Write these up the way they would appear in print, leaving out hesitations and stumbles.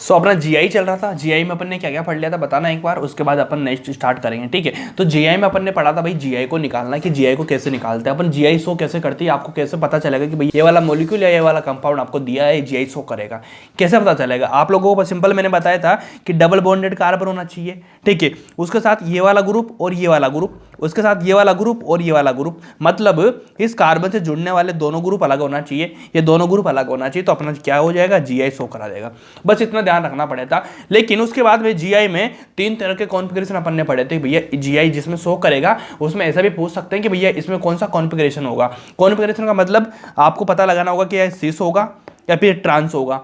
सो अपना जीआई चल रहा था। जीआई में अपन ने क्या क्या पढ़ लिया था बताना एक बार, उसके बाद अपन नेक्स्ट स्टार्ट करेंगे, ठीक है। तो जीआई में अपन ने पढ़ा था भाई जीआई को निकालना, कि जीआई को कैसे निकालते हैं अपन, जीआई शो कैसे करती है, आपको कैसे पता चलेगा कि भाई ये वाला मॉलिक्यूल या ये वाला कंपाउंड आपको दिया है, जीआई शो करेगा, कैसे पता चलेगा आप लोगों को। सिंपल मैंने बताया था कि डबल बॉन्डेड कार्बन होना चाहिए, ठीक है, उसके साथ ये वाला ग्रुप और ये वाला ग्रुप, उसके साथ ये वाला ग्रुप और ये वाला ग्रुप, मतलब इस कार्बन से जुड़ने वाले दोनों ग्रुप अलग होना चाहिए, ये दोनों ग्रुप अलग होना चाहिए, तो अपना क्या हो जाएगा, जीआई शो करा देगा। बस इतना ध्यान रखना पड़ेगा। लेकिन उसके बाद में जीआई में 3 तरह के कॉन्फ़िगरेशन अपन ने पढ़े थे भैया। जीआई जिसमें शो करेगा उसमें ऐसा भी पूछ सकते हैं कि भैया इसमें कौन सा कॉन्फ़िगरेशन होगा। कॉन्फ़िगरेशन का मतलब आपको पता लगाना होगा कि यह सिस होगा या फिर ट्रांस होगा,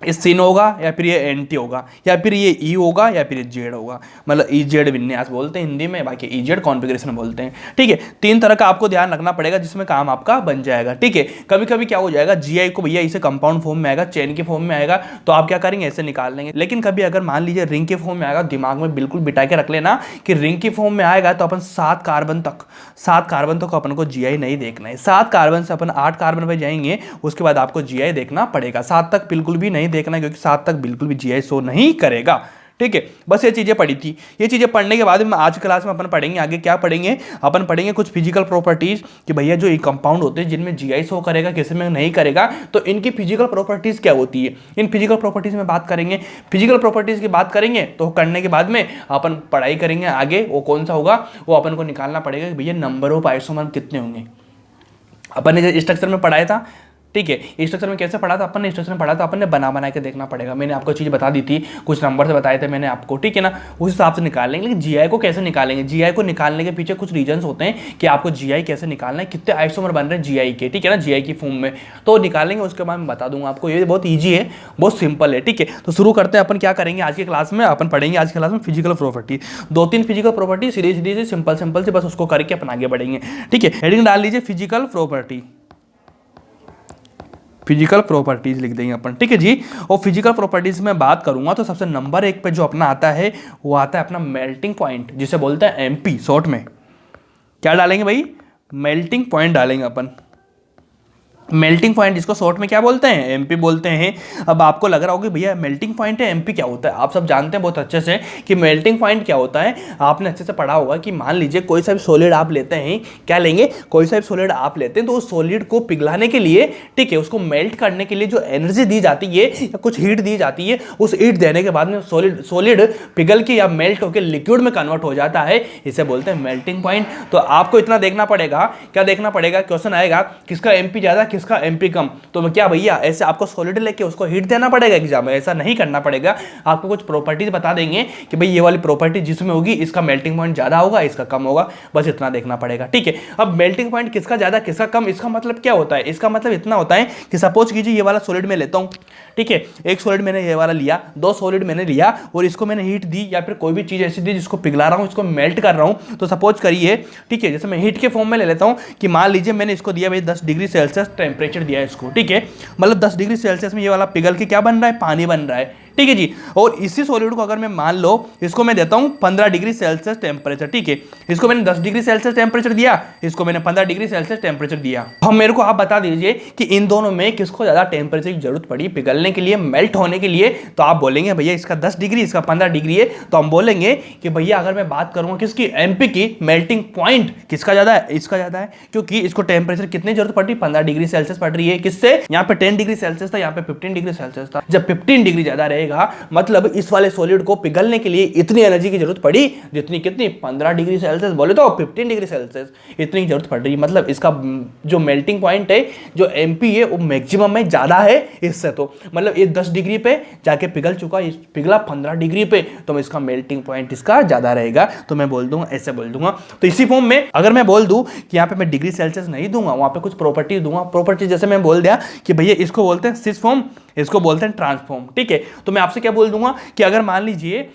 ये सिन होगा या फिर ये एंटी होगा, या फिर ये ई होगा या फिर ये जेड होगा, मतलब ई जेड विन्यास बोलते हैं हिंदी में, बाकी ई जेड कॉन्फ़िगरेशन बोलते हैं, ठीक है। 3 तरह का आपको ध्यान रखना पड़ेगा जिसमें काम आपका बन जाएगा, ठीक है। कभी कभी क्या हो जाएगा, जीआई को भैया इसे कंपाउंड फॉर्म में आएगा, चेन के फॉर्म में आएगा, तो आप क्या करेंगे, ऐसे निकाल लेंगे। लेकिन कभी अगर मान लीजिए रिंग के फॉर्म में आएगा, दिमाग में बिल्कुल बिठा के रख लेना कि रिंग की फॉर्म में आएगा तो अपन 7 कार्बन तक अपन को जीआई नहीं देखना है। 7 कार्बन से अपन 8 कार्बन पे जाएंगे, उसके बाद आपको जीआई देखना पड़ेगा। 7 तक बिल्कुल भी नहीं देखना है, क्योंकि 7 तक बिल्कुल भी जीआई शो नहीं करेगा, ठीक है। बस ये चीजें पढ़ी थी। ये चीजें पढ़ने के बाद में आज क्लास में अपन पढ़ेंगे आगे क्या पढ़ेंगे, अपन पढ़ेंगे कुछ फिजिकल प्रॉपर्टीज कि भैया जो ये कंपाउंड होते हैं जिनमें जीआई शो करेगा, किसी में नहीं करेगा, तो इनकी फिजिकल प्रॉपर्टीज क्या होती है, इन फिजिकल प्रॉपर्टीज में बात करेंगे। फिजिकल प्रॉपर्टीज की बात करेंगे तो करने के बाद में अपन पढ़ाई करेंगे आगे, वो कौन सा होगा, वो अपन को निकालना पड़ेगा कि भैया नंबर ऑफ आइसोमर कितने होंगे। अपन ने जो स्ट्रक्चर में पढ़ाया था, ठीक है, स्ट्रक्चर में कैसे पढ़ा था अपन ने, स्ट्रक्चर में पढ़ा था अपन ने बना के देखना पड़ेगा। मैंने आपको चीज़ बता दी थी, कुछ नंबर से बताए थे मैंने आपको, ठीक है ना, उस हिसाब से निकाल लेंगे। लेकिन जीआई को कैसे निकालेंगे, जीआई को निकालने के पीछे कुछ रीजंस होते हैं कि आपको जीआई कैसे निकालना है, कितने आइसोमर बन रहे हैं जीआई के, ठीक है ना, जीआई की फॉर्म में, तो निकालेंगे। उसके बाद मैं बता दूंगा आपको, ये बहुत ईजी है, बहुत सिंपल है, ठीक है। तो शुरू करते हैं। अपन क्या करेंगे आज की क्लास में, अपन पढ़ेंगे आज की क्लास में फिजिकल प्रॉपर्टी, 2-3 फिजिकल प्रॉपर्टी सीधी सीधी सिंपल से, बस उसको करके अपन आगे बढ़ेंगे, ठीक है। हेडिंग डाल लीजिए फिजिकल प्रॉपर्टी, फिजिकल प्रॉपर्टीज लिख देंगे अपन, ठीक है जी। और फिजिकल प्रॉपर्टीज में बात करूंगा तो सबसे नंबर 1 पे जो अपना आता है वो आता है अपना मेल्टिंग पॉइंट, जिसे बोलते हैं एमपी शॉर्ट में। क्या डालेंगे भाई, मेल्टिंग पॉइंट डालेंगे अपन। मेल्टिंग पॉइंट जिसको शॉर्ट में क्या बोलते हैं, एमपी बोलते हैं। अब आपको लग रहा होगा भैया मेल्टिंग पॉइंट है, एमपी क्या होता है। आप सब जानते हैं बहुत अच्छे से कि मेल्टिंग पॉइंट क्या होता है। आपने अच्छे से पढ़ा होगा कि मान लीजिए कोई सा भी सॉलिड आप लेते हैं, क्या लेंगे, कोई सा भी सॉलिड आप लेते हैं, तो उस सॉलिड को पिघलाने के लिए, ठीक है, उसको मेल्ट करने के लिए जो एनर्जी दी जाती है या कुछ हीट दी जाती है, उस हीट देने के बाद में सॉलिड पिघल के या मेल्ट होकर लिक्विड में कन्वर्ट हो जाता है, इसे बोलते हैं मेल्टिंग पॉइंट। तो आपको इतना देखना पड़ेगा, क्या देखना पड़ेगा, क्वेश्चन आएगा किसका एमपी ज्यादा किसका एमपी कम, तो क्या भैया ऐसे आपको सॉलिड लेके उसको हीट देना पड़ेगा एग्जाम में, ऐसा नहीं करना पड़ेगा। आपको कुछ प्रॉपर्टीज बता देंगे कि भाई ये वाली प्रॉपर्टी जिसमें होगी इसका मेल्टिंग पॉइंट ज्यादा होगा, इसका कम होगा, बस इतना देखना पड़ेगा, ठीक है। अब मेल्टिंग पॉइंट किसका ज्यादा किसका कम, इसका मतलब क्या होता है, इसका मतलब इतना होता है कि सपोज कीजिए ये वाला सॉलिड मैं लेता हूं, ठीक है, एक सॉलिड मैंने ये वाला लिया, 2 सॉलिड मैंने लिया और इसको मैंने हीट दी या फिर कोई भी चीज ऐसी दी जिसको पिघला रहा हूं, इसको मेल्ट कर रहा हूं, तो सपोज करिए, ठीक है, जैसे मैं हीट के फॉर्म में ले लेता हूं कि मान लीजिए मैंने इसको दिया भाई 10 डिग्री सेल्सियस टेम्परेचर दिया इसको, ठीक है, मतलब 10 डिग्री सेल्सियस में ये वाला पिघल के क्या बन रहा है, पानी बन रहा है, ठीक है जी। और इसी सॉलिड को अगर मैं मान लो इसको मैं देता हूं 15 डिग्री सेल्सियस टेम्परेचर, ठीक है, इसको मैंने 10 डिग्री सेल्सियस टेम्परेचर दिया, इसको मैंने 15 डिग्री सेल्सियस टेम्परेचर दिया। हम मेरे को आप बता दीजिए कि इन दोनों में किसको ज्यादा टेम्परेचर की जरूरत पड़ी पिघलने के लिए, मेल्ट होने के लिए, तो आप बोलेंगे भैया इसका 10 डिग्री इसका 15 डिग्री है, तो हम बोलेंगे कि भैया अगर मैं बात करूंगा किसकी, एमपी की, मेल्टिंग पॉइंट किसका ज्यादा है, इसका ज्यादा है, क्योंकि इसको टेम्परेचर कितनी जरूरत पड़ रही, 15 डिग्री सेल्सियस पड़ रही है, किससे, यहाँ पे 10 डिग्री सेल्सियस था, यहाँ पे 15 डिग्री सेल्सियस था। जब 15 डिग्री ज्यादा रहेगा मतलब इस वाले सॉलिड को पिघलने के लिए इतनी एनर्जी की जरूरत पड़ी जितनी, कितनी, 15 डिग्री सेल्सियस बोले तो 15 डिग्री सेल्सियस इतनी जरूरत पड़ रही है। मतलब इसका जो मेल्टिंग पॉइंट है, जो एमपी है, वो मैक्सिमम में ज्यादा है इससे, तो मतलब ये 10 डिग्री पे जाके पिघल चुका, पिघला 15 डिग्री पे, तो इसका मेल्टिंग पॉइंट इसका ज्यादा रहेगा। तो मैं बोल दूंगा, ऐसे बोल दूंगा। तो इसी फॉर्म में अगर मैं बोल दूं कि यहाँ पे मैं डिग्री सेल्सियस नहीं दूंगा, वहां पे कुछ प्रॉपर्टी दूंगा, प्रॉपर्टी जैसे मैं बोल दिया कि भैया इसको बोलते हैं सिस फॉर्म, इसको बोलते हैं ट्रांसफॉर्म, ठीक है। तो मैं आपसे क्या बोल दूंगा कि अगर मान लीजिए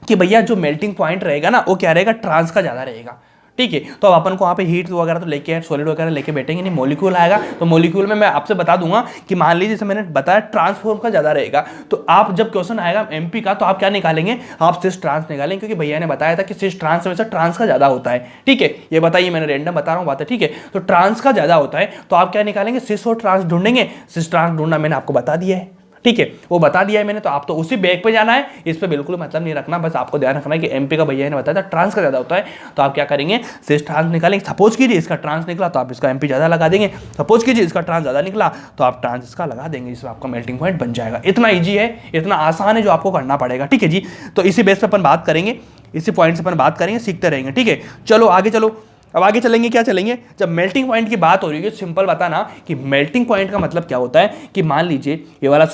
कि भैया जो मेल्टिंग पॉइंट रहेगा ना वो क्या रहेगा, ट्रांस का ज्यादा रहेगा, ठीक है। तो अब अपन को वहाँ पे हीट वगैरह तो लेके सॉलिड वगैरह लेके बैठेंगे नहीं, मॉलिक्यूल आएगा, तो मॉलिक्यूल में मैं आपसे बता दूंगा कि मान लीजिए जैसे मैंने बताया ट्रांसफॉर्म का ज्यादा रहेगा, तो आप जब क्वेश्चन आएगा एमपी का तो आप क्या निकालेंगे, आप सिस ट्रांस निकालेंगे, क्योंकि भैया ने बताया था कि सिस ट्रांस में से ट्रांस का ज्यादा होता है, ठीक है। ये बताइए, मैंने रैंडम बता रहा हूँ बात है, ठीक है। तो ट्रांस का ज्यादा होता है तो आप क्या निकालेंगे, सिस और ट्रांस ढूंढेंगे, सिस ट्रांस ढूंढना मैंने आपको बता दिया है, ठीक है, वो बता दिया है मैंने, तो आप तो उसी बैग पे जाना है, इस पे बिल्कुल मतलब नहीं रखना। बस आपको ध्यान रखना है कि एमपी का भैया ने बताया था ट्रांस का ज़्यादा होता है, तो आप क्या करेंगे, सिस ट्रांस निकालेंगे। सपोज कीजिए इसका ट्रांस निकला तो आप इसका एमपी ज़्यादा लगा देंगे, सपोज कीजिए इसका ट्रांस ज़्यादा निकला तो आप ट्रांस इसका लगा देंगे, जिसमें आपका मेल्टिंग पॉइंट बन जाएगा। इतना ईजी है, इतना आसान है जो आपको करना पड़ेगा। ठीक है जी, तो इसी बेस पर अपन बात करेंगे, इसी पॉइंट से अपन बात करेंगे, सीखते रहेंगे। ठीक है, चलो आगे चलो। अब आगे चलेंगे, क्या चलेंगे, जब मेल्टिंग पॉइंट की बात हो रही है, सिंपल बताना कि मेल्टिंग पॉइंट का मतलब क्या होता है। कि मान लीजिए ये वाला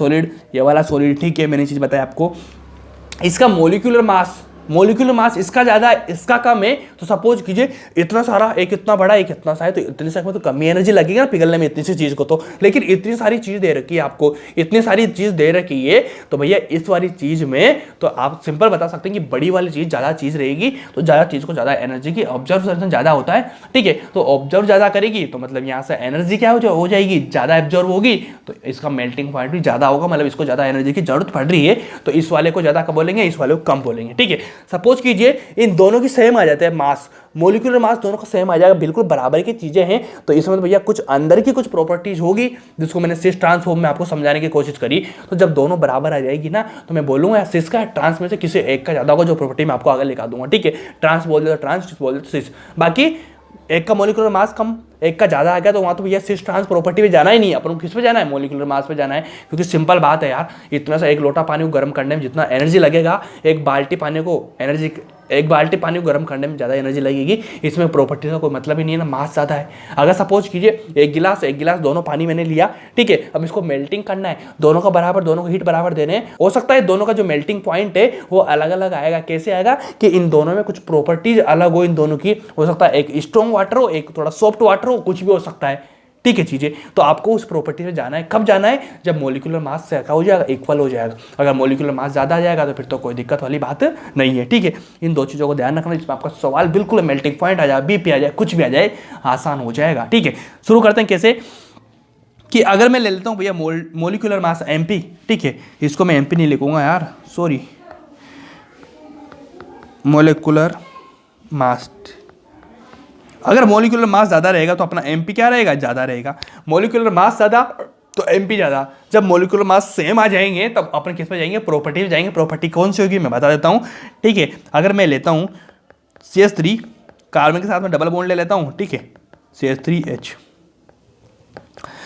सॉलिड, ठीक है, मैंने चीज़ बताया आपको, इसका मोलिकुलर मास इसका ज़्यादा इसका कम है, तो सपोज कीजिए इतना सारा, एक इतना बड़ा एक इतना सा है, तो इतने से में तो कम ही एनर्जी लगेगी ना पिघलने में इतनी सी चीज़ को। तो लेकिन इतनी सारी चीज़ दे रखी है आपको, इतनी सारी चीज़ दे रखी है, तो भैया इस वाली चीज़ में तो आप सिंपल बता सकते हैं कि बड़ी वाली चीज़ ज़्यादा चीज़ रहेगी, तो ज़्यादा चीज़ को ज़्यादा एनर्जी की ऑब्जर्वेशन ज़्यादा होता है। ठीक है, तो ऑब्जर्व ज़्यादा करेगी तो मतलब यहाँ से एनर्जी क्या हो जाएगी, ज़्यादा एब्जॉर्व होगी, तो इसका मेल्टिंग पॉइंट भी ज़्यादा होगा, मतलब इसको ज़्यादा एनर्जी की जरूरत पड़ रही है, तो इस वाले को ज़्यादा बोलेंगे, इस वाले को कम बोलेंगे। ठीक है, सपोज कीजिए इन दोनों की सेम आ जाते हैं मास, मोलिकुलर मास दोनों का सेम आ जाएगा, बिल्कुल बराबर की चीजें हैं, तो इसमें तो भैया कुछ अंदर की कुछ प्रॉपर्टीज होगी, जिसको मैंने सिस ट्रांस फॉर्म में आपको समझाने की कोशिश करी। तो जब दोनों बराबर आ जाएगी ना, तो मैं बोलूंगा सिस का ट्रांस में से किसी एक का ज्यादा होगा, जो प्रॉपर्टी मैं आपको आगे लिखा दूंगा। ठीक है, ट्रांस बोल दे तो ट्रांस, सिस बोल दे तो सिस। बाकी एक का मोलिकुलर मास कम, एक का ज्यादा आ गया, तो वहां तो भैया सिस ट्रांस प्रॉपर्टी पे जाना ही नहीं है, अपन को किस पे जाना है, मोलिकुलर मास पे जाना है। क्योंकि सिंपल बात है यार, इतना सा एक लोटा पानी को गर्म करने में जितना एनर्जी लगेगा, एक बाल्टी पानी को गर्म करने में ज़्यादा एनर्जी लगेगी। इसमें प्रॉपर्टी का कोई मतलब ही नहीं है ना, मास ज़्यादा है। अगर सपोज कीजिए एक गिलास दोनों पानी मैंने लिया, ठीक है, अब इसको मेल्टिंग करना है, दोनों का बराबर, दोनों को हीट बराबर देने हैं, हो सकता है दोनों का जो मेल्टिंग पॉइंट है वो अलग अलग आएगा। कैसे आएगा कि इन दोनों में कुछ प्रॉपर्टीज अलग हो, इन दोनों की, हो सकता है एक स्ट्रॉन्ग वाटर हो, एक थोड़ा सॉफ्ट वाटर हो, कुछ भी हो सकता है। ठीक है चीजें, तो आपको उस प्रॉपर्टी में जाना है। कब जाना है, जब मोलिकुलर मास से क्या हो जाएगा, इक्वल हो जाएगा। अगर मोलिकुलर मास ज्यादा आ जाएगा तो फिर तो कोई दिक्कत वाली बात नहीं है। ठीक है, इन दो चीजों को ध्यान रखना, जिसमें आपका सवाल बिल्कुल मेल्टिंग पॉइंट आ जाए, बीपी आ जाए, कुछ भी आ जाए, आसान हो जाएगा। ठीक है, शुरू करते हैं। कैसे कि अगर मैं ले लेता हूं भैया मोलिकुलर मास एमपी, ठीक है, इसको मैं एमपी नहीं लिखूंगा यार, सॉरी, मोलिकुलर मास। अगर मोलिकुलर मास ज़्यादा रहेगा तो अपना एमपी क्या रहेगा, ज़्यादा रहेगा। मोलिकुलर मास ज़्यादा तो एमपी ज़्यादा। जब मोलिकुलर मास सेम आ जाएंगे तब अपन किस पे जाएंगे, प्रॉपर्टी पे जाएंगे। प्रॉपर्टी कौन सी होगी मैं बता देता हूँ। ठीक है, अगर मैं लेता हूँ CH3, कार्बन के साथ में डबल बॉन्ड ले लेता हूँ, ठीक है, CH3H।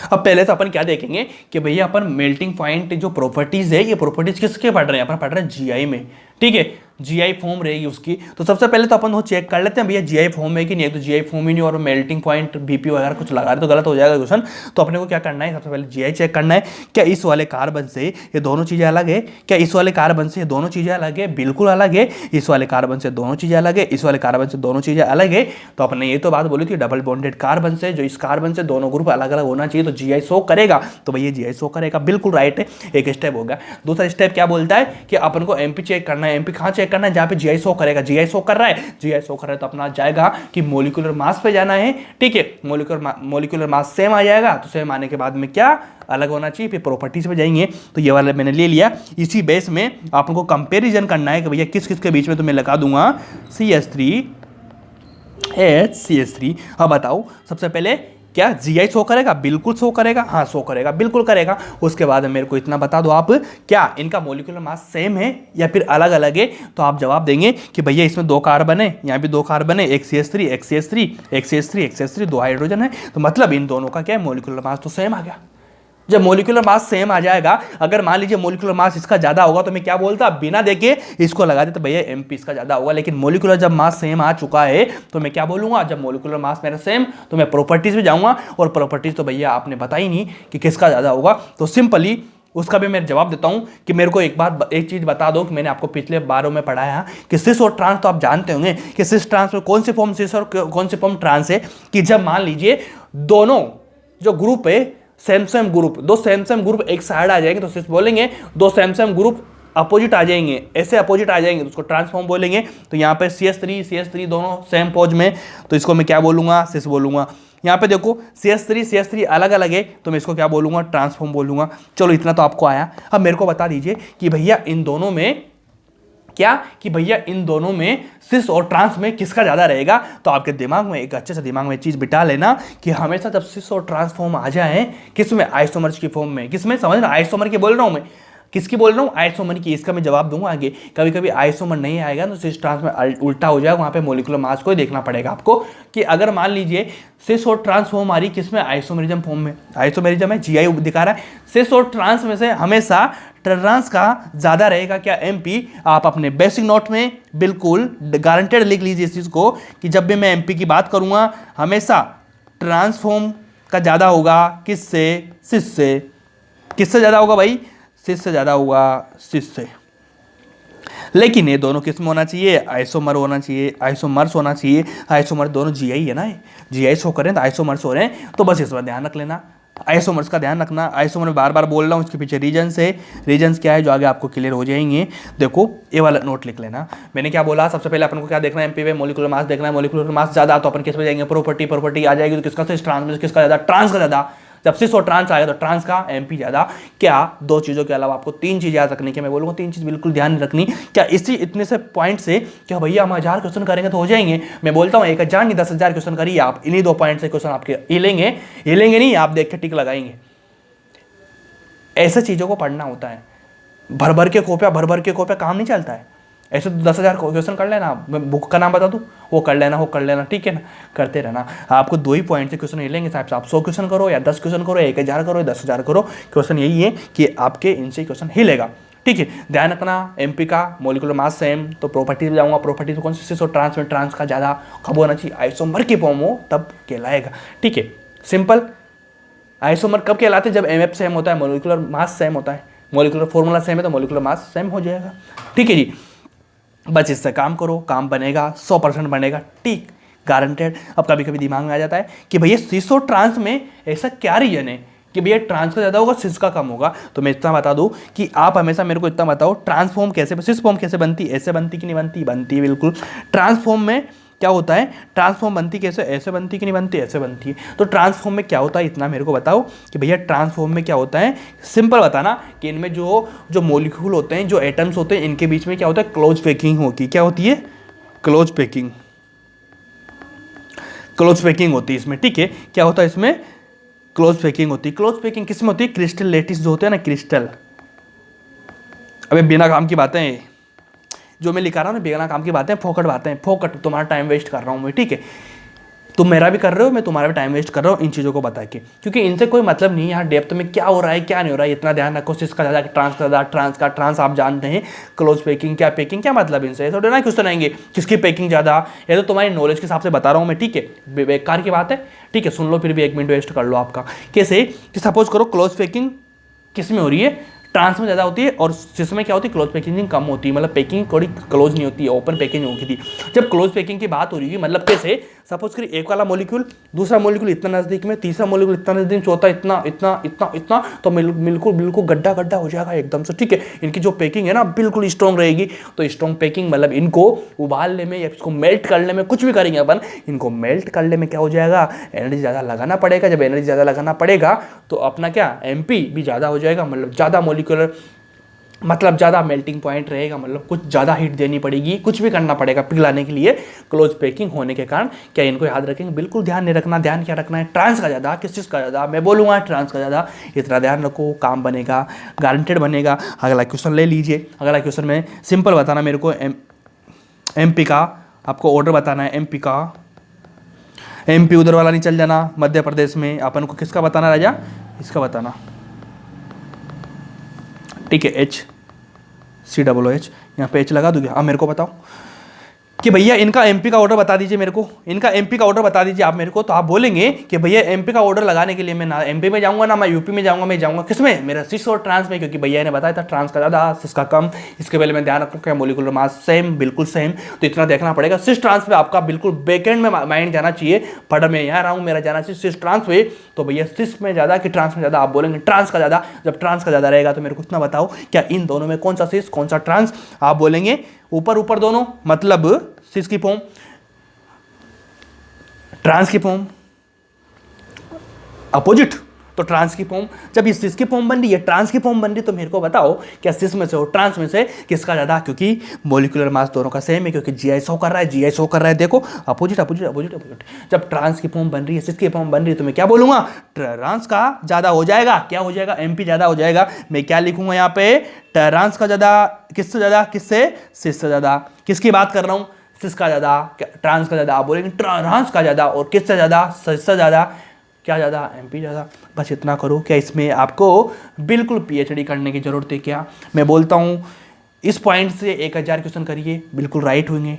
अब पहले तो अपन क्या देखेंगे कि भैया अपन मेल्टिंग पॉइंट जो प्रॉपर्टीज है, ये प्रॉपर्टीज किसके पढ़ रहे हैं, अपन पढ़ रहे हैं जीआई में। ठीक है, जीआई फॉर्म रहेगी उसकी। तो सबसे पहले तो अपन वो चेक कर लेते हैं भैया जीआई फॉर्म है कि नहीं। तो जीआई फॉर्म ही नहीं और मेल्टिंग पॉइंट बीपी वगैरह कुछ लगा रहे तो गलत हो जाएगा क्वेश्चन। तो अपने को क्या करना है, सबसे पहले जीआई चेक करना है, क्या इस वाले कार्बन से ये दोनों चीजें अलग है, क्या इस वाले कार्बन से ये दोनों चीजें अलग है, बिल्कुल अलग है। इस वाले कार्बन से दोनों चीजें अलग है, इस वाले कार्बन से दोनों चीजें अलग है। तो अपने ये तो बात बोली थी डबल बॉन्डेड कार्बन से, जो इस कार्बन से दोनों ग्रुप अलग अलग होना चाहिए, तो जीआई शो करेगा। तो भैया जीआई शो करेगा, बिल्कुल राइट है, एक स्टेप हो गया। दूसरा स्टेप क्या बोलता है कि अपन को एमपी चेक करना है। एमपी कहाँ चेक करना है, जहाँ पे जीआई शो करेगा। जीआई शो कर रहा है, जीआई शो कर रहा है, तो अपना जाएगा कि मोलिकुलर मास पे जाना है। ठीक है, मोलिकुलर मास सेम आ जाएगा, तो सेम आने के बाद में क्या अलग होना चाहिए, फिर प्रॉपर्टीज पे जाएंगे। तो ये वाला मैंने ले लिया। इसी बेस में आपको कंपैरिजन करना है कि भैया किस किस के बीच में, तो मैं लगा दूंगा CH3H। अब बताओ सबसे पहले क्या जीआई शो करेगा, बिल्कुल शो करेगा, हाँ शो करेगा, बिल्कुल करेगा। उसके बाद मेरे को इतना बता दो आप, क्या इनका मोलिकुलर मास सेम है या फिर अलग अलग है। तो आप जवाब देंगे कि भैया इसमें दो कार्बन है, यहाँ भी दो कार्बन है, एक CH3 एक CH3 एक CH3 एक CH3, दो हाइड्रोजन है। तो मतलब इन दोनों का क्या है, मोलिकुलर मास तो सेम आ गया। जब मोलिकुलर मास सेम आ जाएगा, अगर मान लीजिए मोलिकुलर मास इसका ज्यादा होगा तो मैं क्या बोलता, बिना देखे इसको लगा देता भैया एमपी इसका ज्यादा होगा। लेकिन मोलिकुलर जब मास सेम आ चुका है तो मैं क्या बोलूंगा, जब मोलिकुलर मास मेरा सेम, तो मैं प्रॉपर्टीज में जाऊंगा। और प्रॉपर्टीज तो भैया आपने बताई नहीं कि किसका ज्यादा होगा, तो सिंपली उसका भी मैं जवाब देता हूं कि मेरे को एक चीज बता दो कि मैंने आपको पिछले बारों में पढ़ाया कि सिस और ट्रांस, तो आप जानते होंगे कि सिस ट्रांस में कौन सी फॉर्म सिस और कौन सी फॉर्म ट्रांस है। कि जब मान लीजिए दोनों जो ग्रुप है सेम ग्रुप, दो सेम ग्रुप एक साइड आ जाएंगे तो सिस बोलेंगे, दो सेम ग्रुप अपोजिट आ जाएंगे, ऐसे अपोजिट आ जाएंगे तो उसको ट्रांसफॉर्म बोलेंगे। तो यहाँ पे CH3 दोनों सेम पोज में, तो इसको मैं क्या बोलूंगा, सिस बोलूंगा। यहाँ पे देखो CH3 अलग अलग है, तो मैं इसको क्या बोलूंगा, ट्रांसफॉर्म बोलूंगा। चलो इतना तो आपको आया। अब मेरे को बता दीजिए कि भैया इन दोनों में क्या कि भैया इन दोनों में सिस और ट्रांस में किसका ज़्यादा रहेगा। तो आपके दिमाग में एक अच्छे से दिमाग में चीज़ बिठा लेना कि हमेशा जब सिस और ट्रांस फॉर्म आ जाए, किस में, आइसोमर्स की फॉर्म में, किस में, समझना, आइसोमर की बोल रहा हूँ मैं, किसकी बोल रहा हूँ, आइसोमर की। इसका मैं जवाब दूंगा आगे। कभी कभी आइसोमर नहीं आएगा तो सिस ट्रांस में उल्टा हो जाएगा, वहाँ पे मोलिकुलर मास को ही देखना पड़ेगा आपको कि अगर मान लीजिए सिस और ट्रांस फॉर्म आ रही किस में, आइसोमेरिज्म फॉर्म में, आइसोमेरिज्म है, जीआई दिखा रहा है, सिस और ट्रांस में से हमेशा ट्रांस का ज़्यादा रहेगा। क्या एमपी, आप अपने बेसिक नोट में बिल्कुल गारंटेड लिख लीजिए इस चीज़ को कि जब भी मैं एमपी की बात करूँगा हमेशा ट्रांसफॉर्म का ज़्यादा होगा किससे, सिस से। किससे ज़्यादा होगा भाई, सिस से ज़्यादा होगा, सिस से। लेकिन ये दोनों किस में होना चाहिए, आइसोमर होना चाहिए, आइसोमर्स होना चाहिए। आइसोमर दोनों जीआई है ना, जीआई शो कर रहे हैं तो आइसोमर्स हो रहे हैं, तो बस इस पर ध्यान रख लेना, आइसोमर्स का ध्यान रखना। आइसोमर में बार बार बोल रहा हूँ, इसके पीछे रीजन्स है, रीजन्स क्या है जो आगे आपको क्लियर हो जाएंगे। देखो ये वाला नोट लिख लेना, मैंने क्या बोला, सबसे पहले अपन को क्या देखना है, एमपी में मोलिकुलर मास देखना है। मोलिकुलर मास ज़्यादा तो अपन किस में जाएंगे, प्रॉपर्टी आ जाएगी, तो किसका सिस ट्रांस में किसका ज़्यादा, ट्रांस का ज़्यादा। जब सिस और ट्रांस आएगा तो ट्रांस का एमपी ज़्यादा। क्या दो चीज़ों के अलावा आपको तीन चीज़ याद रखनी, कि मैं बोलूँगा तीन चीज़ बिल्कुल ध्यान रखनी। क्या इसी इतने से पॉइंट से क्या भैया हम 1000 क्वेश्चन करेंगे तो हो जाएंगे, मैं बोलता हूँ 1000 नहीं 10,000 क्वेश्चन करिए आप, इन्हीं 2 पॉइंट से क्वेश्चन आपके हिलेंगे नहीं, आप देख के टिक लगाएंगे। ऐसे चीज़ों को पढ़ना होता है, भर भर के कॉपियाँ काम नहीं चलता है। ऐसे तो 10,000 क्वेश्चन कर लेना, मैं बुक का नाम बता दूँ, वो कर लेना, ठीक है ना, करते रहना। आपको 2 ही पॉइंट से क्वेश्चन हिलेंगे साहब, आप 100 क्वेश्चन करो या 10 क्वेश्चन करो, 1000 करो, 10,000 करो, क्वेश्चन यही है कि आपके इनसे क्वेश्चन हिलेगा, ठीक है। ध्यान रखना, एमपी का मोलिकुलर मास सेम, तो प्रॉपर्टीज में जाऊँगा, प्रॉपर्टीज कौन सी, सिस और ट्रांस में ट्रांस का ज़्यादा कब होना चाहिए, आइसोमर की फॉर्म हो तब कहलाएगा, ठीक है, सिंपल। आइसोमर कब कहलाते हैं, जब एमएफ सेम होता है, मोलिकुलर मास सेम होता है, मोलिकुलर फॉर्मूला सेम है तो मोलिकुलर मास सेम हो जाएगा, ठीक है जी। बस इससे काम करो, काम बनेगा, 100% बनेगा, ठीक, गारंटेड। अब कभी कभी दिमाग में आ जाता है कि भैया सिस और ट्रांस में ऐसा क्या रीजन है कि भैया ट्रांस का ज़्यादा होगा सिस का कम होगा। तो मैं इतना बता दूं कि आप हमेशा मेरे को इतना बताओ, ट्रांसफॉर्म कैसे, सिस फॉर्म कैसे बनती, ऐसे बनती कि नहीं बनती, बनती बिल्कुल। ट्रांसफॉर्म में क्या होता है, ट्रांसफॉर्म बनती कैसे, ऐसे बनती कि नहीं बनती, ऐसे बनती है। तो ट्रांसफॉर्म में क्या होता है, इतना मेरे को बताओ कि भैया ट्रांसफॉर्म में क्या होता है। सिंपल बताना कि इनमें जो मॉलिक्यूल होते हैं, जो एटम्स होते हैं, इनके बीच में क्या होता है, क्लोज पैकिंग होती है। क्या होती है, क्लोज पैकिंग, क्लोज पैकिंग होती है इसमें, ठीक है। क्या होता है इसमें, क्लोज पैकिंग होती है। क्लोज पैकिंग किस में होती है, क्रिस्टल लेटिस जो होते हैं ना, क्रिस्टल। अबे बिना काम की बातें जो मैं लिखा रहा हूँ ना, बिना काम की बातें, फोकट बातें, फोकट, तुम्हारा टाइम वेस्ट कर रहा हूँ मैं, ठीक है। तुम मेरा भी कर रहे हो, मैं तुम्हारा भी टाइम वेस्ट कर रहा हूँ इन चीज़ों को बता के, क्योंकि इनसे कोई मतलब नहीं है यार, डेप्थ में क्या हो रहा है क्या नहीं हो रहा है, इतना ध्यान रखो। सिस का ज़्यादा, ट्रांस का ज़्यादा, ट्रांस का ट्रांस आप जानते हैं, क्लोज पैकिंग क्या मतलब इनसे, थोड़ा ना क्वेश्चन आएंगे किसकी पैकिंग ज़्यादा, ये तो तुम्हारी नॉलेज के हिसाब से बता रहा हूँ मैं, ठीक है, बेकार की बात है, ठीक है, सुन लो फिर भी 1 मिनट वेस्ट कर लो आपका। कैसे कि सपोज करो क्लोज पैकिंग किस में हो रही है, ट्रांस में ज़्यादा होती है, और सिस में क्या होती है, क्लोज पैकिंग कम होती है, मतलब पैकिंग थोड़ी क्लोज नहीं होती है, ओपन पैकिंग होती थी। जब क्लोज पैकिंग की बात हो रही है, मतलब कैसे, सपोज करिए एक वाला मॉलिक्यूल, दूसरा मॉलिक्यूल इतना नज़दीक में, तीसरा मॉलिक्यूल इतना नज़दीक, चौथा इतना इतना इतना इतना, तो बिल्कुल गड्ढा हो जाएगा एकदम से, ठीक है। इनकी जो पैकिंग है ना बिल्कुल स्ट्रॉन्ग रहेगी। तो स्ट्रॉन्ग पैकिंग मतलब इनको उबालने में या इसको मेल्ट करने में, कुछ भी करेंगे अपन, इनको मेल्ट करने में क्या हो जाएगा, एनर्जी ज़्यादा लगाना पड़ेगा। जब एनर्जी ज़्यादा लगाना पड़ेगा तो अपना क्या, एमपी भी ज़्यादा हो जाएगा, मतलब ज़्यादा मॉलिक्यूलर, मतलब ज़्यादा मेल्टिंग पॉइंट रहेगा, मतलब कुछ ज़्यादा हीट देनी पड़ेगी, कुछ भी करना पड़ेगा पिघलाने के लिए, क्लोज पैकिंग होने के कारण। क्या इनको याद रखेंगे, बिल्कुल ध्यान नहीं रखना। ध्यान क्या रखना है, ट्रांस का ज़्यादा, किस चीज़ का ज़्यादा, मैं बोलूँगा ट्रांस का ज़्यादा, इतना ध्यान रखो, काम बनेगा, गारंटेड बनेगा। अगला क्वेश्चन ले लीजिए। अगला क्वेश्चन में सिंपल बताना मेरे को, एमपी का आपको ऑर्डर बताना है, एमपी का, एमपी उधर वाला नहीं चल जाना, मध्य प्रदेश में अपन को किसका बताना राजा, इसका बताना, ठीक है, HCOOH, यहाँ पे H लगा दोगे। अब मेरे को बताओ कि भैया इनका एमपी का ऑर्डर बता दीजिए मेरे को, इनका एमपी का ऑर्डर बता दीजिए आप मेरे को। तो आप बोलेंगे कि भैया एमपी का ऑर्डर लगाने के लिए मैं ना एमपी में जाऊंगा ना मैं यूपी में जाऊंगा, मैं जाऊंगा किस में, मेरा सिस और ट्रांस में, क्योंकि भैया ने बताया था ट्रांस का ज़्यादा सिस का कम। इसके पहले मैं ध्यान रखूँ क्या, मोलिकुलर मास सेम, बिल्कुल सेम, तो इतना देखना पड़ेगा। सिस ट्रांस में आपका बिल्कुल बैकएंड में माइंड जाना चाहिए, पढ़ में यहाँ रहा हूँ, मेरा जाना चाहिए सिस ट्रांस में। तो भैया सिस में ज़्यादा कि ट्रांस में ज़्यादा, आप बोलेंगे ट्रांस का ज़्यादा। जब ट्रांस का ज़्यादा रहेगा तो मेरे को इतना बताओ क्या इन दोनों में कौन सा सिस कौन सा ट्रांस, आप बोलेंगे ऊपर ऊपर दोनों, मतलब सिस की फॉर्म, ट्रांस की फॉर्म, अपोजिट तो ट्रांस की फॉर्म, जब ये सिस की फॉर्म बन रही है, ट्रांस की फॉर्म बन रही है, तो मेरे को बताओ क्या सिस में से और ट्रांस में से किसका ज़्यादा, क्योंकि मोलिकुलर मास दोनों का सेम है, क्योंकि GI शो कर रहा है, GI शो कर रहा है, देखो अपोजिट अपोजिट अपोजिट अपोजिट। जब ट्रांस की फॉर्म बन रही है, सिस की फॉर्म बन रही है, तो मैं क्या बोलूँगा, ट्रांस का ज़्यादा हो जाएगा, क्या हो जाएगा, MP ज़्यादा हो जाएगा। मैं क्या लिखूंगा यहाँ पे, ट्रांस का ज़्यादा, किससे ज़्यादा, किससे, सिस से ज़्यादा। किसकी बात कर रहा हूँ, सिस का ज़्यादा, ट्रांस का ज़्यादा। आप बोलेंगे ट्रांस का ज़्यादा और किससे ज़्यादा, सिस से ज़्यादा, क्या ज़्यादा, MP ज़्यादा। बस इतना करो, क्या इसमें आपको बिल्कुल PhD करने की ज़रूरत है क्या। मैं बोलता हूँ इस पॉइंट से 1000 क्वेश्चन करिए, बिल्कुल राइट होंगे,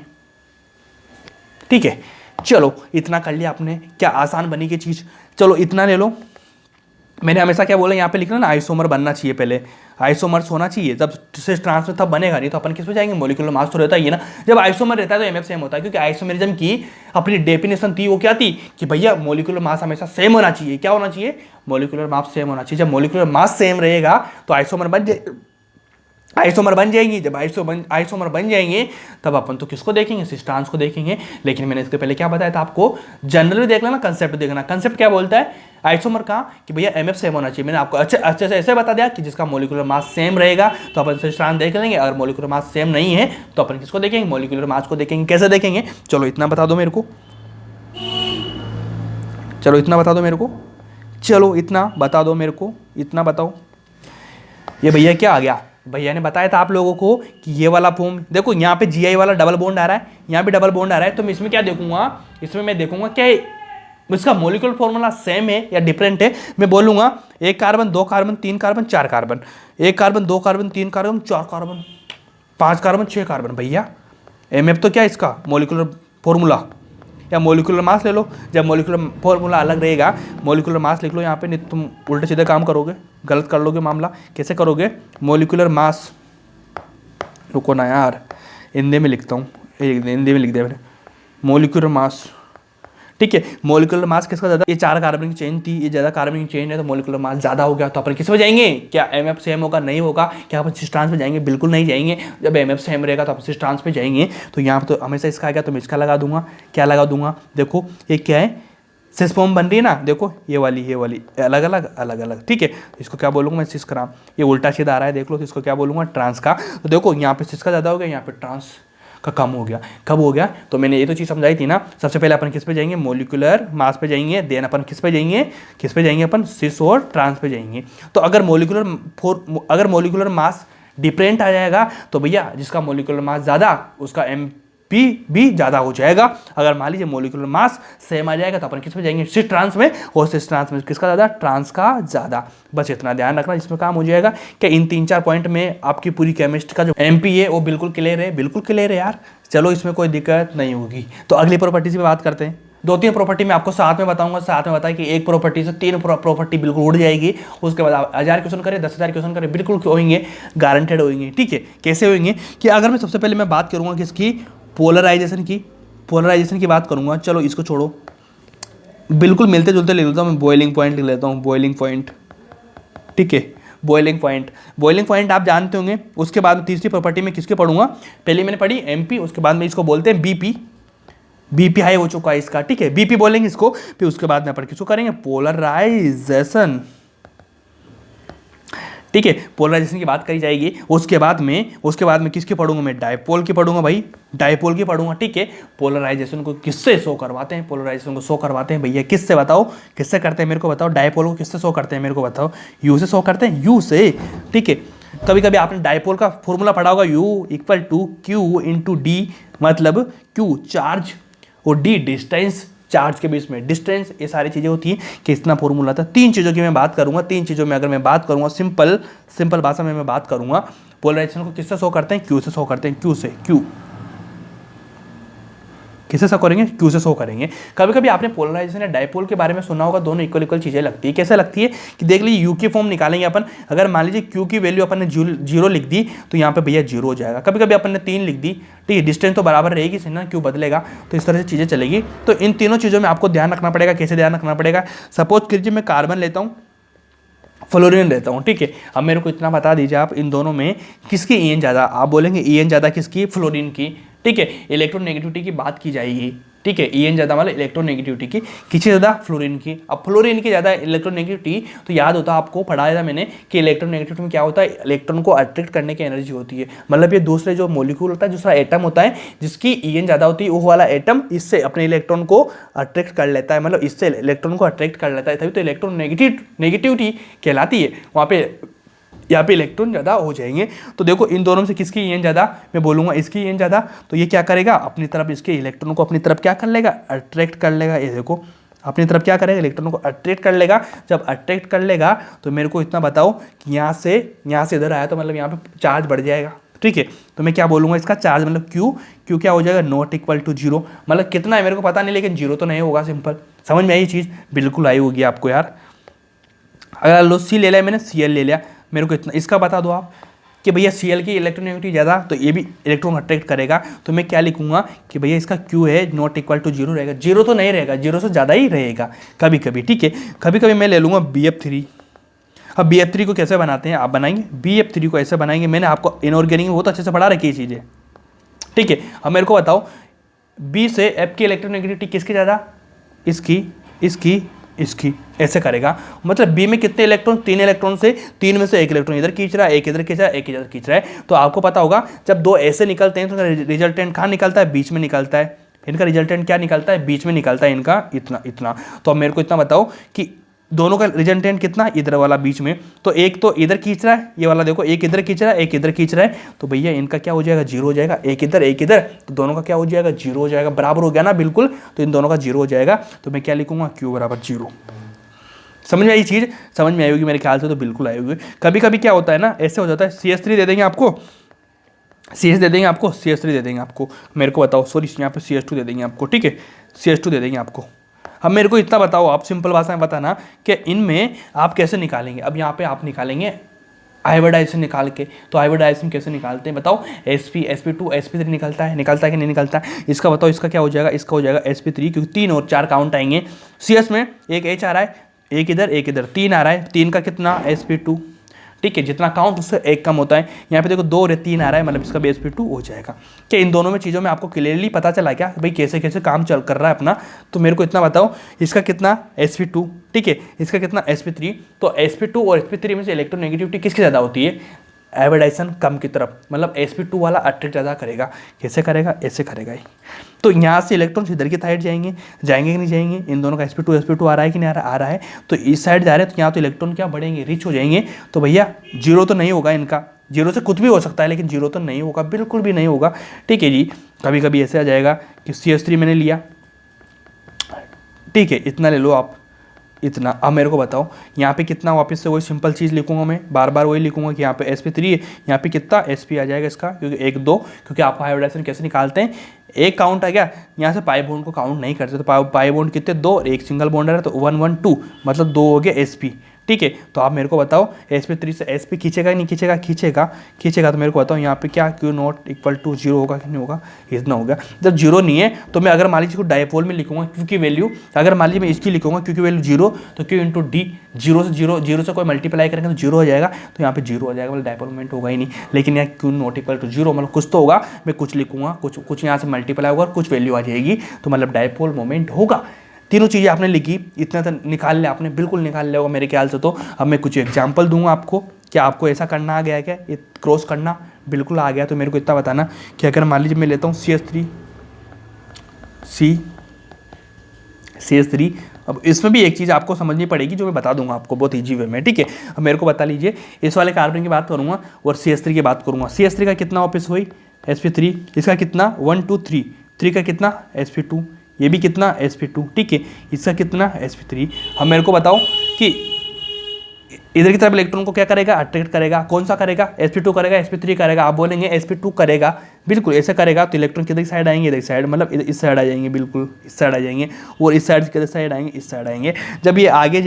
ठीक है। चलो इतना कर लिया आपने, क्या आसान बनी की चीज़, चलो इतना ले लो। मैंने हमेशा क्या बोला, यहाँ पे लिखना ना, आइसोमर बनना चाहिए, पहले आइसोमर्स होना चाहिए, जब सिस ट्रांस में तब बनेगा, नहीं तो अपन किस पे जाएंगे, मोलिकुलर मास तो रहता ही है ना। जब आइसोमर रहता है तो MF सेम होता है, क्योंकि आइसोमेरिज्म की अपनी डेफिनेशन थी, वो क्या थी कि भैया मोलिकुलर मास हमेशा सेम होना चाहिए। क्या होना चाहिए, मोलिकुलर मास सेम होना चाहिए। जब मोलिकुलर मास सेम रहेगा तो आइसोमर बन जाएंगी। जब आइसोमर बन जाएंगे तब अपन तो किसको देखेंगे, सिस ट्रांस को देखेंगे। लेकिन मैंने इसके पहले क्या बताया था आपको, जनरली देख लेना, कंसेप्ट देखना। कंसेप्ट क्या बोलता है आइसोमर का, कि भैया MF सेम होना चाहिए। मैंने आपको अच्छे से ऐसे बता दिया कि जिसका मोलिकुलर मास सेम रहेगा तो अपन सिस ट्रांस देख लेंगे, अगर मोलिकुलर मास सेम नहीं है तो अपन किसको देखेंगे, मोलिकुलर मास को देखेंगे। कैसे देखेंगे, चलो इतना बता दो मेरे को, चलो इतना बता दो मेरे को, चलो इतना बता दो मेरे को, इतना बताओ। ये भैया क्या आ गया, भैया ने बताया था आप लोगों को कि ये वाला फॉर्म देखो, यहाँ पे GI वाला डबल बॉन्ड आ रहा है, यहाँ पे डबल बॉन्ड आ रहा है, तो मैं इसमें क्या देखूंगा, इसमें मैं देखूंगा क्या इसका मोलिकुलर फॉर्मूला सेम है या डिफरेंट है। मैं बोलूंगा 1 carbon 2 carbon 3 carbon 4 carbon, 1 carbon 2 carbon 3 carbon 4 carbon 5 carbon 6 carbon. भैया MF तो क्या इसका मोलिकुलर फॉर्मूला, या मोलिकुलर मास ले लो। जब मोलिकुलर फॉर्मूला अलग रहेगा, मोलिकुलर मास लिख लो यहाँ पे, नहीं तुम उल्टे सीधे काम करोगे, गलत कर लोगे मामला। कैसे करोगे, मोलिकुलर मास, रुको ना यार, हिंदी में लिखता हूँ, हिंदी में लिख दिया मैंने, मोलिकुलर मास, ठीक है। मोलिकुलर मास किसका ज़्यादा, ये 4 कार्बन की चेन थी, ये ज़्यादा कार्बन की चेन है, तो मोलिकुलर मास ज़्यादा हो गया, तो अपन किस में जाएंगे, क्या MF सेम होगा, नहीं होगा, क्या अपन सिस ट्रांस में जाएंगे, बिल्कुल नहीं जाएंगे। जब MF सेम रहेगा तो अपन सिस ट्रांस में जाएंगे। तो यहाँ पर तो हमेशा इसका आ गया, तो मैं इसका लगा दूंगा, क्या लगा दूंगा, देखो ये क्या है, सिस फॉर्म बन रही है ना, देखो ये वाली अलग अलग, ठीक है। इसको क्या बोलूँगा मैं, सिस का, ये उल्टा सीधा आ रहा है, देख लो, तो इसको क्या बोलूँगा, ट्रांस का। तो देखो यहाँ पे सिस का ज़्यादा हो गया, यहाँ पे ट्रांस का कम हो गया। कब हो गया, तो मैंने ये तो चीज़ समझाई थी ना। सबसे पहले अपन किस पे जाएंगे, मोलिकुलर मास पे जाएंगे, देन अपन किस पे जाएंगे अपन सिस और ट्रांस पे जाएंगे। तो अगर मोलिकुलर मास डिफरेंट आ जाएगा तो भैया जिसका मोलिकुलर मास ज़्यादा उसका MP भी ज़्यादा हो जाएगा। अगर मान लीजिए मोलिकुलर मास सेम आ जाएगा तो अपन किस पे जाएंगे, सिस ट्रांस में, और सिस ट्रांस में किसका ज़्यादा, ट्रांस का ज़्यादा। बस इतना ध्यान रखना, इसमें काम हो जाएगा। क्या इन 3-4 पॉइंट में आपकी पूरी केमिस्ट्री का जो MP है वो बिल्कुल क्लियर है, बिल्कुल क्लियर है यार। चलो इसमें कोई दिक्कत नहीं होगी। तो अगली प्रॉपर्टी से बात करते हैं। 2-3 प्रॉपर्टी मैं आपको साथ में बताऊंगा, साथ में बताया कि एक प्रॉपर्टी से 3 प्रॉपर्टी बिल्कुल उड़ जाएगी। उसके बाद आप 1000 क्वेश्चन करें, 10,000 क्वेश्चन करें, बिल्कुल होंगे, गारंटेड होंगे, ठीक है। कैसे होंगे, कि अगर मैं सबसे पहले मैं बात करूंगा किसकी, पोलराइजेशन की बात करूंगा। चलो इसको छोड़ो, बिल्कुल मिलते जुलते लिख लेता हूँ मैं, बॉइलिंग पॉइंट लिख लेता हूँ, बॉइलिंग पॉइंट, ठीक है। बॉइलिंग पॉइंट आप जानते होंगे। उसके बाद तीसरी प्रॉपर्टी में किसके पढ़ूंगा, पहले मैंने पढ़ी MP, उसके बाद में इसको बोलते हैं BP हाई हो चुका है इसका, ठीक है, BP बोलेंगे इसको। फिर उसके बाद में अपन किसको करेंगे, पोलराइजेशन, ठीक है। पोलराइजेशन की बात करी जाएगी। उसके बाद में किसके पढ़ूंगा मैं, डायपोल की पढ़ूंगा भाई, डायपोल की पढ़ूंगा, ठीक है। पोलराइजेशन को किससे शो करवाते हैं, पोलराइजेशन को शो करवाते हैं भैया किससे, बताओ किससे करते हैं मेरे को बताओ। डायपोल को किससे शो करते हैं मेरे को बताओ, U से शो करते हैं, U से, ठीक है। कभी कभी आपने डायपोल का फॉर्मूला पढ़ा होगा, U = Q × D, मतलब Q चार्ज और D डिस्टेंस, चार्ज के बीच में डिस्टेंस, ये सारी चीज़ें होती हैं कि इतना फॉर्मूला था। 3 चीज़ों की मैं बात करूंगा। 3 चीज़ों में अगर मैं बात करूंगा, सिंपल भाषा में मैं बात करूंगा, पोलराइजेशन को किससे शो करते हैं, Q से शो करते हैं, Q किससे शो करेंगे, Q से शो करेंगे। कभी कभी आपने पोलराइजेशन या डायपोल के बारे में सुना होगा, दोनों इक्वल चीज़ें लगती है। कैसे लगती है कि देख लीजिए, U की फॉर्म निकालेंगे अपन, अगर मान लीजिए Q की वैल्यू अपन ने 0 लिख दी तो यहाँ पे भैया 0 हो जाएगा। कभी कभी अपन ने 3 लिख दी, ठीक है, डिस्टेंस तो बराबर रहेगी ना, Q बदलेगा, तो इस तरह से चीज़ें चलेगी। तो इन तीनों चीज़ों में आपको ध्यान रखना पड़ेगा। कैसे ध्यान रखना पड़ेगा, सपोज कीजिए मैं कार्बन लेता हूँ, फ्लोरीन लेता हूँ, ठीक है। अब मेरे को इतना बता दीजिए आप, इन दोनों में किसकी EN ज़्यादा, आप बोलेंगे EN ज़्यादा किसकी, फ्लोरीन की, ठीक है। इलेक्ट्रोनेगेटिविटी की बात की जाएगी, ठीक है। En ज़्यादा मतलब इलेक्ट्रोनेगेटिविटी की, किसकी ज़्यादा, फ्लोरीन की। अब फ्लोरीन की ज़्यादा इलेक्ट्रोनेगेटिविटी, तो याद होता है आपको, पढ़ाया था मैंने कि इलेक्ट्रोनेगेटिविटी में क्या होता है, इलेक्ट्रॉन को अट्रैक्ट करने की एनर्जी होती है। मतलब ये दूसरे जो मॉलिक्यूल होता है, दूसरा एटम होता है जिसकी En ज़्यादा होती है, वो वाला एटम इससे अपने इलेक्ट्रॉन को अट्रैक्ट कर लेता है, मतलब इससे इलेक्ट्रॉन को अट्रैक्ट कर लेता है, तभी तो इलेक्ट्रोनेगेटिविटी कहलाती है। वहाँ पे यहाँ पे इलेक्ट्रॉन ज़्यादा हो जाएंगे। तो देखो इन दोनों में से किसकी En ज़्यादा, मैं बोलूँगा इसकी En ज़्यादा, तो ये क्या करेगा, अपनी तरफ इसके इलेक्ट्रॉन को अपनी तरफ क्या कर लेगा, अट्रैक्ट कर लेगा। ये देखो अपनी तरफ क्या करेगा, इलेक्ट्रॉन को अट्रैक्ट कर लेगा। जब अट्रैक्ट कर लेगा तो मेरे को इतना बताओ कि यहाँ से इधर आया तो मतलब यहाँ पे चार्ज बढ़ जाएगा, ठीक है। तो मैं क्या बोलूँगा, इसका चार्ज मतलब क्यू क्या हो जाएगा, नॉट इक्वल टू जीरो। मतलब कितना है मेरे को पता नहीं, लेकिन जीरो तो नहीं होगा। सिंपल समझ में आई चीज़, बिल्कुल आई होगी आपको यार। अगर लो सी ले लिया मैंने, Cl ले लिया, मेरे को इतना इसका बता दो आप कि भैया Cl की इलेक्ट्रोनेगेटिविटी ज़्यादा, तो ये भी इलेक्ट्रॉन अट्रैक्ट करेगा। तो मैं क्या लिखूंगा कि भैया इसका Q है नॉट इक्वल टू जीरो रहेगा। जीरो तो नहीं रहेगा, जीरो से ज़्यादा ही रहेगा कभी कभी, ठीक है। कभी कभी मैं ले लूँगा BF3। अब BF3 को कैसे बनाते हैं, आप बनाएंगे BF3 को ऐसे बनाएंगे। मैंने आपको इनऑर्गेनिक में बहुत अच्छे से पढ़ा रखी है चीज़ें, ठीक है। अब मेरे को बताओ B से F की इलेक्ट्रोनेगेटिविटी किसकी ज़्यादा, इसकी ऐसे करेगा। मतलब बी में कितने इलेक्ट्रॉन, 3 इलेक्ट्रॉन से 3 में से एक इलेक्ट्रॉन इधर खींच रहा है, एक इधर खींच रहा है, एक इधर खींच रहा है। तो आपको पता होगा जब दो ऐसे निकलते हैं तो रिजल्टेंट कहाँ निकलता है, बीच में निकलता है। इनका रिजल्टेंट क्या निकलता है, बीच में निकलता है इनका, इतना। तो अब मेरे को इतना बताओ कि दोनों का रिजल्टेंट कितना, इधर वाला बीच में। तो एक तो इधर खींच रहा है, ये वाला देखो, एक इधर खींच रहा है, एक इधर खींच रहा है। तो भैया इनका क्या हो जाएगा, जीरो हो जाएगा। एक इधर, तो दोनों का क्या हो जाएगा, जीरो हो जाएगा। बराबर हो गया ना, बिल्कुल। तो इन दोनों का जीरो हो जाएगा। तो मैं क्या लिखूंगा, Q बराबर जीरो। समझ में आई चीज़, समझ में आई होगी मेरे ख्याल से, तो बिल्कुल आई होगी। कभी कभी क्या होता है ना, ऐसे हो जाता है, CS3 दे देंगे आपको, CS दे देंगे आपको, CS3 दे देंगे आपको। मेरे को बताओ, सॉरी यहाँ पे CS2 दे देंगे आपको, ठीक है, CS2 दे देंगे आपको। अब मेरे को इतना बताओ, आप सिंपल भाषा में बताना कि इनमें आप कैसे निकालेंगे। अब यहाँ पे आप निकालेंगे आयोडाइजेशन निकाल के। तो आयोडाइजेशन कैसे निकालते हैं बताओ, sp2 sp3 निकलता है कि नहीं निकलता है। इसका बताओ, इसका क्या हो जाएगा, इसका हो जाएगा sp3, क्योंकि 3 और 4 काउंट आएंगे। CS में एक H आ रहा है, एक इधर 3 आ रहा है। 3 का कितना, sp2, ठीक है। जितना काउंट उससे एक कम होता है। यहाँ पे देखो 2 और 3 आ रहा है, मतलब इसका भी sp2 हो जाएगा। क्या इन दोनों में चीज़ों में आपको क्लियरली पता चला क्या भाई कैसे कैसे काम चल कर रहा है अपना। तो मेरे को इतना बताओ, इसका कितना sp2, ठीक है, इसका कितना sp3। तो sp2 और sp3 में से इलेक्ट्रोनेगेटिविटी किसकी ज़्यादा होती है, आयोडाइजेशन कम की तरफ, मतलब sp2 वाला अट्रैक्ट ज़्यादा करेगा। कैसे करेगा, ऐसे करेगा ही। तो यहाँ से इलेक्ट्रॉन इधर की साइड जाएंगे कि नहीं जाएंगे, इन दोनों का sp2 आ रहा है कि नहीं आ रहा है। तो इस साइड जा रहे हैं, तो यहाँ तो इलेक्ट्रॉन क्या बढ़ेंगे, रिच हो जाएंगे। तो भैया जीरो तो नहीं होगा इनका, जीरो से कुछ भी हो सकता है, लेकिन जीरो तो नहीं होगा, बिल्कुल भी नहीं होगा, ठीक है जी। कभी कभी ऐसे आ जाएगा कि CS3 मैंने लिया, ठीक है, इतना ले लो आप, इतना। अब मेरे को बताओ यहाँ पे कितना, वापस से वही सिंपल चीज़ लिखूंगा मैं, बार बार वही लिखूंगा कि यहाँ पे sp3 है, यहाँ पे कितना sp आ जाएगा इसका, क्योंकि 1 2, क्योंकि आपको आयोडाइजेशन कैसे निकालते हैं, एक काउंट आ गया, यहाँ से पाई बॉन्ड को काउंट नहीं करते। तो पाई बॉन्ड कितने, 2 और एक सिंगल बॉन्ड है, तो 1 1 2, मतलब 2 हो गया sp, ठीक है। तो आप मेरे को बताओ sp3 से sp खींचेगा नहीं खींचेगा। तो मेरे को बताओ यहाँ पे क्या, Q not equal to zero होगा कि नहीं होगा, इतना होगा। जब जीरो नहीं है तो मैं अगर मान लीजिए इसको डायपोल में लिखूंगा Q की वैल्यू, अगर मान लीजिए मैं इसकी लिखूंगा Q की वैल्यू जीरो, तो Q इंटू डी, जीरो से कोई मल्टीप्लाई करेंगे तो जीरो हो जाएगा। तो यहाँ पे जीरो हो जाएगा, मतलब डायपोल मोमेंट होगा ही नहीं। लेकिन यहाँ Q not equal to zero, मतलब कुछ तो होगा, मैं कुछ लिखूंगा, कुछ यहाँ से मल्टीप्लाई होगा और कुछ वैल्यू आ जाएगी, तो मतलब डायपोल मोमेंट होगा। तीनों चीज़ें आपने लिखी, इतना तो निकाल लिया आपने, बिल्कुल निकाल लिया होगा मेरे ख्याल से। तो अब मैं कुछ एग्जांपल दूंगा आपको, क्या आपको ऐसा करना आ गया है, क्या ये क्रॉस करना बिल्कुल आ गया। तो मेरे को इतना बताना कि अगर मान लीजिए मैं लेता हूँ CS3, अब इसमें भी एक चीज़ आपको समझनी पड़ेगी जो मैं बता दूंगा आपको बहुत ईजी वे में, ठीक है। अब मेरे को बता लीजिए, इस वाले कार्बन की बात करूँगा और CS3 की बात करूँगा। CS3 का कितना वापस हुई, sp3, इसका कितना 1 2 3, 3 का कितना sp2, ये भी कितना sp2, ठीक है, इसका कितना sp3। अब मेरे को बताओ कि इधर की तरफ इलेक्ट्रॉन को क्या करेगा, अट्रैक्ट करेगा। कौन सा करेगा, sp2 करेगा, sp3 करेगा। आप बोलेंगे sp2 करेगा, बिल्कुल ऐसे करेगा। तो इलेक्ट्रॉन किधर की साइड आएंगे, इधर साइड, मतलब इस साइड आ जाएंगे, बिल्कुल इस साइड आ जाएंगे। और इस साइड किधर साइड आएंगे, इस साइड आएंगे। जब ये आगे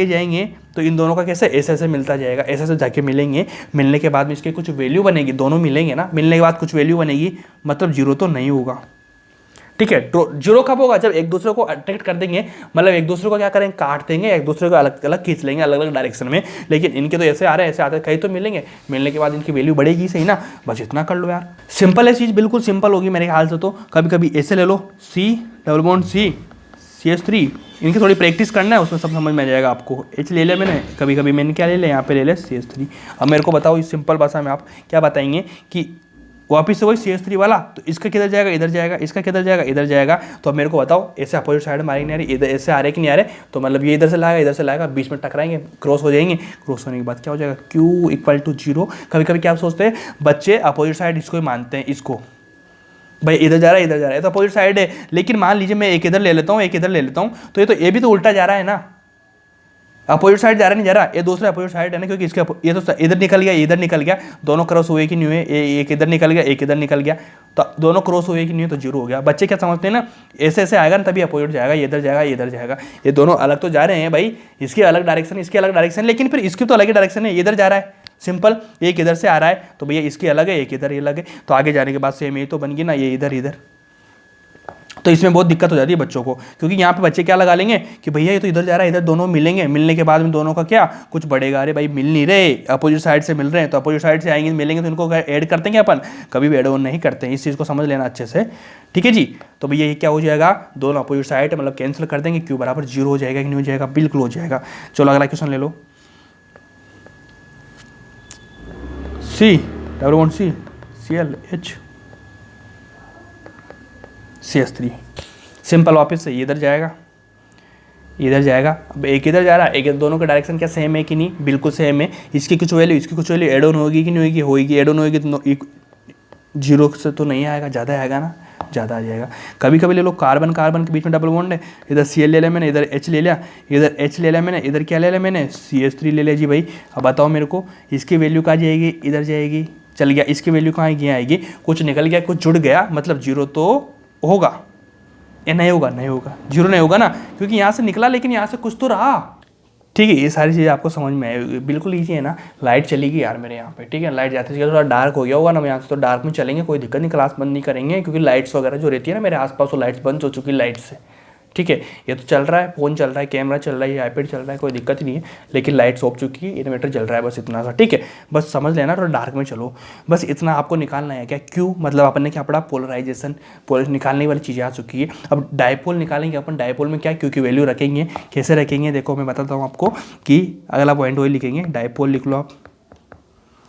जाएंगे तो इन दोनों का कैसे ऐसे मिलता जाएगा, ऐसे जाके मिलेंगे। मिलने के बाद में इसके कुछ वैल्यू बनेगी, दोनों मिलेंगे ना, मिलने के बाद कुछ वैल्यू बनेगी, मतलब जीरो तो नहीं होगा, ठीक है। जीरो कब होगा? जब एक दूसरे को अट्रैक्ट कर देंगे, मतलब एक दूसरे को क्या करेंगे, काट देंगे, एक दूसरे को अलग अलग खींच लेंगे अलग अलग डायरेक्शन में। लेकिन इनके तो ऐसे आ रहे हैं, ऐसे आते हैं, कहीं तो मिलेंगे, मिलने के बाद इनकी वैल्यू बढ़ेगी, सही ना। बस इतना कर लो यार, सिंपल है चीज़, बिल्कुल सिंपल होगी मेरे ख्याल से। तो कभी कभी ऐसे ले लो, C डबल बॉन्ड CH3, इनकी थोड़ी प्रैक्टिस करना है, उसमें सब समझ में आ जाएगा आपको। H ले लिया मैंने, कभी कभी मैंने क्या ले लिया, यहाँ पे ले लिया CH3। अब मेरे को बताओ इस सिंपल भाषा में आप क्या बताएंगे कि वापिस से वही CH3 वाला, तो इसका किधर जाएगा, इधर जाएगा, इसका किधर जाएगा, इधर जाएगा। तो अब मेरे को बताओ ऐसे अपोजिट साइड में आ रही नहीं आ रही, इधर ऐसे आ रहे कि नहीं आ रहे, तो मतलब ये इधर से लाएगा, इधर से लाएगा, बीच में टकराएंगे, क्रॉस हो जाएंगे। क्रॉस होने के बाद क्या हो जाएगा, Q = 0। कभी कभी क्या सोचते हैं बच्चे, अपोजिट साइड इसको ही मानते हैं, इसको भाई इधर जा रहा है, इधर जा रहा है, तो अपोजिट साइड है। लेकिन मान लीजिए मैं एक इधर ले लेता हूँ, एक इधर ले लेता हूँ, तो ये भी तो उल्टा जा रहा है ना, अपोजिट साइड जा रहा नहीं जा रहा, ये दूसरा अपोजिट साइड है ना, क्योंकि इसके ये तो इधर निकल गया, इधर निकल गया, दोनों क्रॉस हुए कि नहीं हुए, एक इधर निकल गया, एक इधर निकल गया, तो दोनों क्रॉस हुए कि नहीं हुए, तो 0 हो गया। बच्चे क्या समझते हैं ना, ऐसे ऐसे आएगा ना तभी अपोजिट जाएगा, ये इधर जाएगा, ये इधर जाएगा, ये दोनों अलग तो जा रहे हैं भाई, इसकी अलग डायरेक्शन, इसकी अलग डायरेक्शन, लेकिन फिर इसकी तो अलग ही डायरेक्शन है, इधर जा रहा है, सिंपल। एक इधर से आ रहा है तो भैया इसकी अलग है, एक इधर अलग है, तो आगे जाने के बाद सेम ये तो बन गई ना, ये इधर इधर। तो इसमें बहुत दिक्कत हो जाती है बच्चों को, क्योंकि यहाँ पे बच्चे क्या लगा लेंगे कि भैया ये तो इधर जा रहा है, इधर दोनों मिलेंगे, मिलने के बाद में दोनों का क्या कुछ बढ़ेगा। अरे भाई मिल नहीं रहे, अपोजिट साइड से मिल रहे हैं, तो अपोजिट साइड से आएंगे मिलेंगे तो इनको ऐड करते हैं अपन, कभी भी ऐड ऑन नहीं करते हैं, इस चीज़ को समझ लेना अच्छे से, ठीक है जी। तो भैया ये क्या हो जाएगा, दोनों अपोजिट साइड मतलब कैंसिल कर देंगे, Q = 0 हो जाएगा कि नहीं हो जाएगा, बिल्कुल हो जाएगा। चलो अगला क्वेश्चन ले लो, C double bond ClH CH3, simple. वापस से इधर जाएगा, इधर जाएगा, अब एक इधर जा रहा है, एक दोनों का डायरेक्शन क्या सेम है कि नहीं, बिल्कुल सेम है। इसकी कुछ वैल्यू, इसकी कुछ वैल्यू एड ऑन होगी कि नहीं होगी, होगी, एड ऑन होगी तो 0 से तो नहीं आएगा, ज़्यादा आएगा ना, ज़्यादा आ जाएगा। कभी कभी ले लो कार्बन कार्बन के बीच में डबल बॉन्ड है, इधर Cl ले लिया मैंने, इधर H ले लिया, इधर H ले लिया मैंने, इधर क्या ले लिया मैंने, CH3 ले लिया जी भाई। अब बताओ मेरे को इसकी वैल्यू कहाँ जाएगी, इधर जाएगी, चल गया, इसकी वैल्यू कहाँ आएगी, कुछ निकल गया, कुछ जुड़ गया, मतलब 0 तो होगा, ये नहीं होगा, नहीं होगा, 0 नहीं होगा ना, क्योंकि यहाँ से निकला लेकिन यहाँ से कुछ तो रहा, ठीक है। ये सारी चीज़ें आपको समझ में आएगी, बिल्कुल ईजी है ना। लाइट चलेगी यार मेरे यहाँ पे, ठीक है, लाइट जाते थोड़ा डार्क हो गया होगा ना, यहाँ से तो डार्क में चलेंगे, कोई दिक्कत नहीं, क्लास बंद नहीं करेंगे, क्योंकि लाइट्स वगैरह जो रहती है ना मेरे आसपास, वो लाइट्स बंद हो चुकी लाइट से, ठीक है। ये तो चल रहा है, फ़ोन चल रहा है, कैमरा चल रहा है, आईपैड चल रहा है, कोई दिक्कत ही नहीं है, लेकिन लाइट्स ऑफ चुकी है, इन्वर्टर जल रहा है, बस इतना सा, ठीक है। बस समझ लेना, थोड़ा डार्क में चलो, बस इतना आपको निकालना है। क्या Q मतलब अपन ने क्या पढ़ा, पोलराइजेशन, निकालने वाली चीज़ें आ चुकी है। अब डायपोल निकालेंगे अपन, डायपोल में क्या Q की वैल्यू रखेंगे, कैसे रखेंगे, देखो मैं बताता हूँ आपको कि अगला पॉइंट वही लिखेंगे, डायपोल लिख लो आप,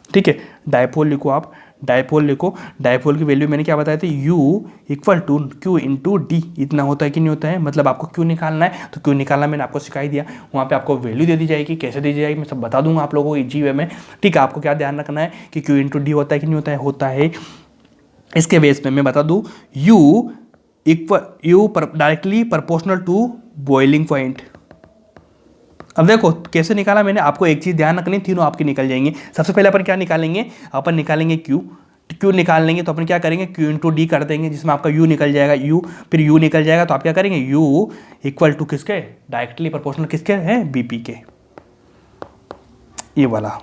ठीक है, डायपोल लिखो आप, डायपोल लिखो। डायपोल की वैल्यू मैंने क्या बताया था, U = Q × D, इतना होता है कि नहीं होता है, मतलब आपको Q निकालना है, तो Q निकालना मैंने आपको सिखाई दिया, वहाँ पे आपको वैल्यू दे दी जाएगी, कैसे दी जाएगी मैं सब बता दूंगा आप लोगों को इजी वे में, ठीक है। आपको क्या ध्यान रखना है कि Q × D होता है कि नहीं होता है, होता है। इसके बेस में मैं बता दूँ, U directly proportional to boiling point. अब देखो कैसे निकाला मैंने, आपको एक चीज़ ध्यान रखनी, तीनों आपकी निकल जाएंगी। सबसे पहले अपन क्या निकालेंगे, अपन निकालेंगे Q निकाल लेंगे, तो अपन क्या करेंगे, Q × D कर देंगे, जिसमें आपका U निकल जाएगा, फिर U निकल जाएगा, तो आप क्या करेंगे, U = किसके, डायरेक्टली प्रोपोर्शनल किसके है, BP के, ये वाला।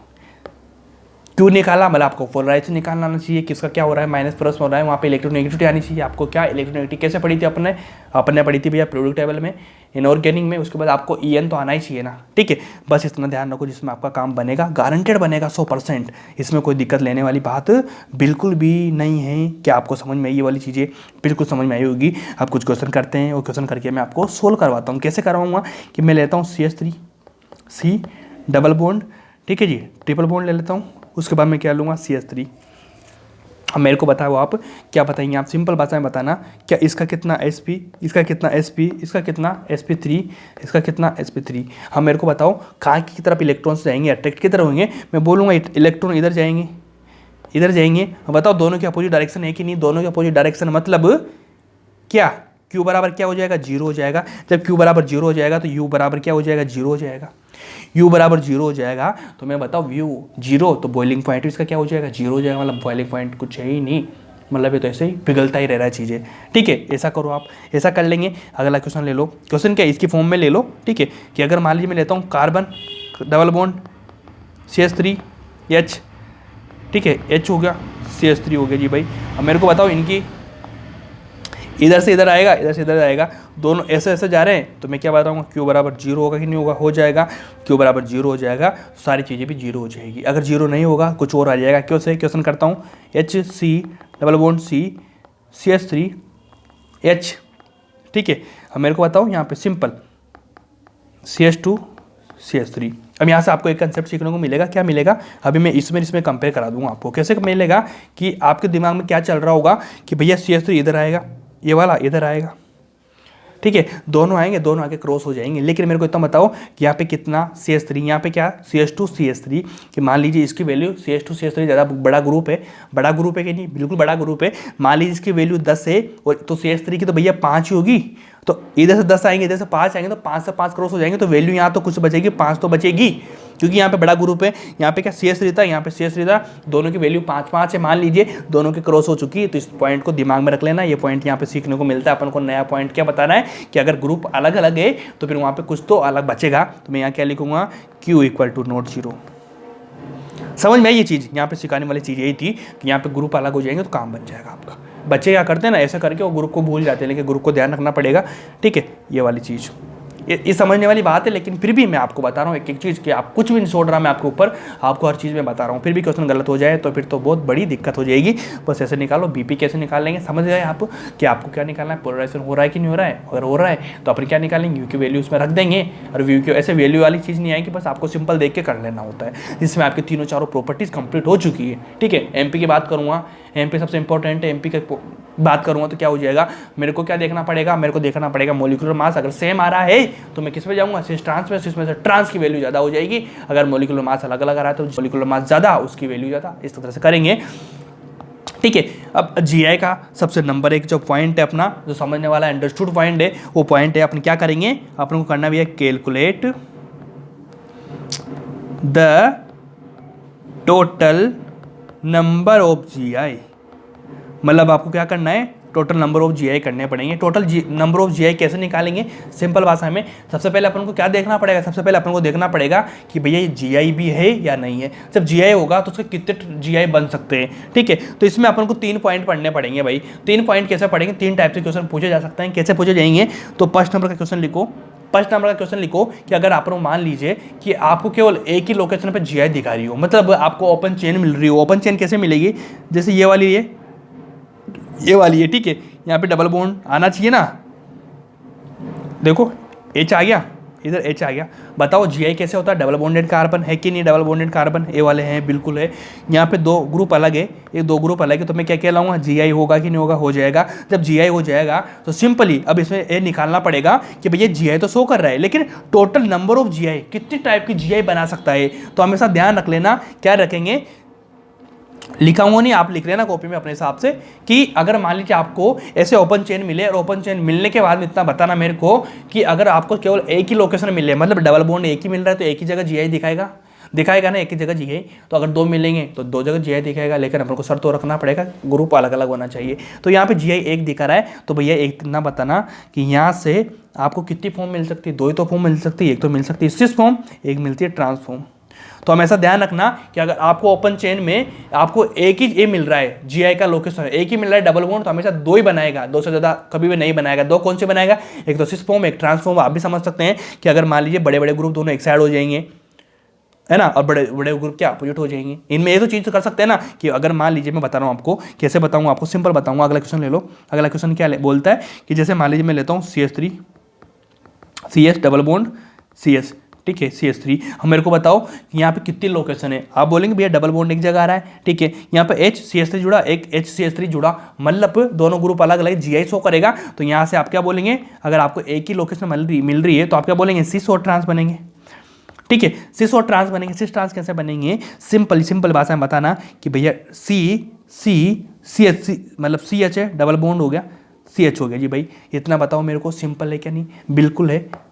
Q निकाला, मतलब आपको पोलराइजेशन निकालना आना चाहिए, किसका क्या हो रहा है, माइनस प्लस हो रहा है, वहाँ पे इलेक्ट्रोनेगेटिविटी आनी चाहिए आपको। क्या इलेक्ट्रोनेगेटिविटी कैसे पढ़ी थी अपने पढ़ी थी भैया प्रोडक्ट टेबल में, इनऑर्गेनिक में, उसके बाद आपको EN तो आना ही चाहिए ना, ठीक है। बस इतना ध्यान रखो, जिसमें आपका काम बनेगा, गारंटेड बनेगा 100%, इसमें कोई दिक्कत लेने वाली बात बिल्कुल भी नहीं है। क्या आपको समझ में आई ये वाली चीज़ें, बिल्कुल समझ में आई होगी। आप कुछ क्वेश्चन करते हैं, वो क्वेश्चन करके मैं आपको सोल्व करवाता हूँ। कैसे करवाऊँगा कि मैं लेता हूँ CH3 C डबल बॉन्ड, ठीक है जी, ट्रिपल बॉन्ड ले लेता हूँ, उसके बाद मैं क्या लूँगा, CH3। अब मेरे को बताओ आप क्या बताएंगे, आप सिंपल भाषा में बताना, क्या इसका कितना Sp, इसका कितना Sp, इसका कितना Sp3, इसका कितना Sp3। हाँ मेरे को बताओ कहाँ की तरफ इलेक्ट्रॉन्स जाएंगे, अट्रैक्ट की तरफ होंगे, मैं बोलूँगा इलेक्ट्रॉन इधर जाएंगे, इधर जाएंगे। बताओ दोनों की अपोजिट डायरेक्शन है कि नहीं, दोनों की अपोजिट डायरेक्शन मतलब क्या, Q = क्या हो जाएगा, 0 हो जाएगा। जब Q = 0 हो जाएगा तो U = क्या हो जाएगा, 0 हो जाएगा। U = 0 हो जाएगा, तो मैं बताऊँ U 0, तो बॉइलिंग पॉइंट इसका क्या हो जाएगा, 0 हो जाएगा, मतलब बॉइलिंग पॉइंट कुछ है ही नहीं, मतलब ये तो ऐसे ही पिघलता ही रह रहा है चीज़ें, ठीक है। ऐसा करो आप, ऐसा कर लेंगे। अगला क्वेश्चन ले लो, क्वेश्चन क्या इसकी फॉर्म में ले लो, ठीक है, कि अगर मान लीजिए मैं लेता हूँ carbon double bond CH3 H, ठीक है, H हो गया, CH3 हो गया जी भाई। अब मेरे को बताओ इधर से इधर आएगा, इधर से इधर आएगा, दोनों ऐसे ऐसे जा रहे हैं, तो मैं क्या बताऊंगा, क्यू बराबर 0 होगा कि नहीं होगा, हो जाएगा। क्यू बराबर 0 हो जाएगा, सारी चीज़ें भी 0 हो जाएगी। अगर 0 नहीं होगा कुछ और आ जाएगा। क्यों से क्वेश्चन करता हूँ, HC double bond C CH3H, ठीक है। अब मेरे को बताओ यहाँ पे सिंपल CH2 CH3। अब यहाँ से आपको एक कंसेप्ट सीखने को मिलेगा। क्या मिलेगा, अभी मैं इसमें कंपेयर करा दूंगा आपको। कैसे मिलेगा कि आपके दिमाग में क्या चल रहा होगा कि भैया CH3 इधर आएगा, ये वाला इधर आएगा, ठीक है, दोनों आएंगे, दोनों आगे क्रॉस हो जाएंगे। लेकिन मेरे को इतना बताओ कि यहाँ पे कितना CH3, यहाँ पे क्या CH2 CH3, कि मान लीजिए इसकी वैल्यू CH2 CH3 ज़्यादा बड़ा ग्रुप है कि नहीं, बिल्कुल बड़ा ग्रुप है। मान लीजिए इसकी वैल्यू 10 है और तो CH3 की तो भैया 5 ही होगी, तो इधर से 10 आएंगे, इधर से 5 आएंगे, तो 5 से 5 क्रॉस हो जाएंगे, तो वैल्यू यहाँ तो कुछ बचेगी, 5 तो बचेगी, क्योंकि यहाँ पे बड़ा ग्रुप है। यहाँ पे क्या CH3 था, यहाँ पे CH3 था, दोनों की वैल्यू 5-5 है। मान लीजिए दोनों की क्रॉस हो चुकी है, तो इस पॉइंट को दिमाग में रख लेना। ये पॉइंट यहाँ पे सीखने को मिलता है अपन को। नया पॉइंट क्या बताना है कि अगर ग्रुप अलग अलग है तो फिर वहाँ पे कुछ तो अलग बचेगा। तो मैं यहाँ क्या लिखूंगा, Q इक्वल टू नॉट 0। समझ में आई ये चीज़, यहाँ पे सिखाने वाली चीज़ यही थी कि यहाँ पे ग्रुप अलग हो जाएंगे तो काम बन जाएगा आपका। बच्चे क्या करते हैं ना, ऐसा करके वो ग्रुप को भूल जाते हैं, लेकिन ग्रुप को ध्यान रखना पड़ेगा, ठीक है। ये वाली चीज़ ये समझने वाली बात है, लेकिन फिर भी मैं आपको बता रहा हूँ एक एक चीज़ कि आप कुछ भी नहीं छोड़ रहा मैं आपके ऊपर, आपको हर चीज़ में बता रहा हूँ। फिर भी क्वेश्चन गलत हो जाए तो फिर तो बहुत बड़ी दिक्कत हो जाएगी। बस ऐसे निकालो, BP कैसे निकाल लेंगे, समझ गए आप कि आपको क्या निकालना है, पोलराइजेशन हो रहा है कि नहीं हो रहा है। अगर हो रहा है तो अपन क्या निकालेंगे, U की वैल्यू उसमें रख देंगे, और व्यू की ऐसे वैल्यू वाली चीज़ नहीं आएगी, बस आपको सिंपल देख के कर लेना होता है, जिसमें आपकी तीनों चारों प्रॉपर्टीज़ कंप्लीट हो चुकी है, ठीक है। MP की बात करूँगा, MP सबसे इंपॉर्टेंट है। MP की बात करूँगा तो क्या हो जाएगा, मेरे को क्या देखना पड़ेगा, मेरे को देखना पड़ेगा मॉलिक्यूलर मास। अगर सेम आ रहा है तो मैं किस पे जाऊँगा, सिस ट्रांस में। सिस में से ट्रांस की वैल्यू ज़्यादा हो जाएगी। अगर मॉलिक्यूलर मास अलग अलग आ रहा है तो मॉलिक्यूलर मास ज़्यादा, उसकी वैल्यू ज़्यादा, इस तरह से करेंगे, ठीक है। अब GI का सबसे नंबर 1 जो पॉइंट है अपना, जो समझने वाला अंडरस्टूड पॉइंट है, वो पॉइंट है अपन क्या करेंगे, अपन को करना भी है calculate the total number of GI। मतलब आपको क्या करना है, टोटल नंबर ऑफ GI करने पड़ेंगे। टोटल नंबर ऑफ GI कैसे निकालेंगे, सिंपल भाषा में सबसे पहले अपन को क्या देखना पड़ेगा, सबसे पहले अपन को देखना पड़ेगा कि भैया ये GI भी है या नहीं है। जब GI होगा तो उसके कितने GI बन सकते हैं, ठीक है। तो इसमें अपन को 3 पॉइंट पढ़ने पड़ेंगे भाई। 3 पॉइंट कैसे पढ़ेंगे, 3 टाइप से क्वेश्चन पूछे जा सकते हैं। कैसे पूछे जाएंगे, तो फर्स्ट नंबर का क्वेश्चन लिखो। फर्स्ट नंबर का क्वेश्चन लिखो कि अगर आप मान लीजिए कि आपको केवल एक ही लोकेशन पे GI दिखा रही हो, मतलब आपको ओपन चेन मिल रही हो। ओपन चेन कैसे मिलेगी, जैसे ये वाली ये वाली है, ठीक है। यहाँ पे डबल बॉन्ड आना चाहिए ना, देखो H आ गया, इधर H आ गया। बताओ GI कैसे होता है, डबल बॉन्डेड कार्बन है कि नहीं, डबल बॉन्डेड कार्बन ए वाले हैं, बिल्कुल है। यहाँ पे 2 ग्रुप अलग है, ये 2 ग्रुप अलग है, तो मैं क्या कहलाऊंगा, GI होगा कि नहीं होगा, हो जाएगा। जब GI हो जाएगा तो सिंपली अब इसमें ये निकालना पड़ेगा कि भैया GI तो शो कर रहा है, लेकिन टोटल नंबर ऑफ GI कितनी टाइप की GI बना सकता है। तो हमेशा ध्यान रख लेना, क्या रखेंगे, लिखाऊंगा नहीं, आप लिख लेना कॉपी में अपने हिसाब से, कि अगर मान लीजिए आपको ऐसे ओपन चेन मिले, और ओपन चेन मिलने के बाद इतना बताना मेरे को कि अगर आपको केवल एक ही लोकेशन मिले, मतलब डबल बॉन्ड एक ही मिल रहा है, तो एक ही जगह GI दिखाएगा ना, एक ही जगह GI। तो अगर 2 मिलेंगे तो 2 जगह GI दिखाएगा, लेकिन अपन को शर्त तो रखना पड़ेगा, ग्रुप अलग अलग होना चाहिए। तो यहाँ पे GI 1 दिखा रहा है, तो भैया एक इतना बताना कि यहाँ से आपको कितनी फॉर्म मिल सकती है, 2 ही तो फॉर्म मिल सकती है। एक तो मिल सकती है सिस फॉर्म, एक मिलती है ट्रांस फॉर्म। तो हमेशा ध्यान रखना कि अगर आपको ओपन चेन में आपको एक ही ये मिल रहा है, GI का लोकेशन एक ही मिल रहा है डबल बॉन्ड, तो हमेशा 2 ही बनाएगा, 2 से ज़्यादा कभी भी नहीं बनाएगा। 2 कौन से बनाएगा, एक तो सिस फॉर्म, एक ट्रांस फॉर्म। आप भी समझ सकते हैं कि अगर मान लीजिए बड़े बड़े ग्रुप दोनों एक साइड हो जाएंगे, है ना, और बड़े बड़े ग्रुप क्या अपोजिट हो जाएंगे। इनमें ये तो चीज़ कर सकते हैं ना कि अगर मान लीजिए, मैं बता रहा हूँ आपको कैसे बताऊँगा, आपको सिंपल बताऊँगा। अगला क्वेश्चन ले लो। अगला क्वेश्चन क्या बोलता है कि जैसे मान लीजिए मैं लेता हूँ CH3 CS double bond CS, ठीक है, CH3। हम मेरे को बताओ कि यहाँ पे कितनी लोकेशन है। आप बोलेंगे भैया डबल बॉन्ड एक जगह आ रहा है, ठीक है। यहाँ पे H CH3 जुड़ा, एक H CH3 जुड़ा, मतलब दोनों ग्रुप अलग अलग GI शो करेगा। तो यहाँ से आप क्या बोलेंगे, अगर आपको एक ही लोकेशन मिल रही है तो आप क्या बोलेंगे, सिस और ट्रांस बनेंगे, ठीक है। सिस और ट्रांस बनेंगे। सिस ट्रांस कैसे बनेंगे, सिंपल भाषा में बताना कि भैया CH मतलब CH है, डबल बॉन्ड हो गया, CH हो गया जी भाई। इतना बताओ मेरे को, सिंपल है क्या नहीं, बिल्कुल है।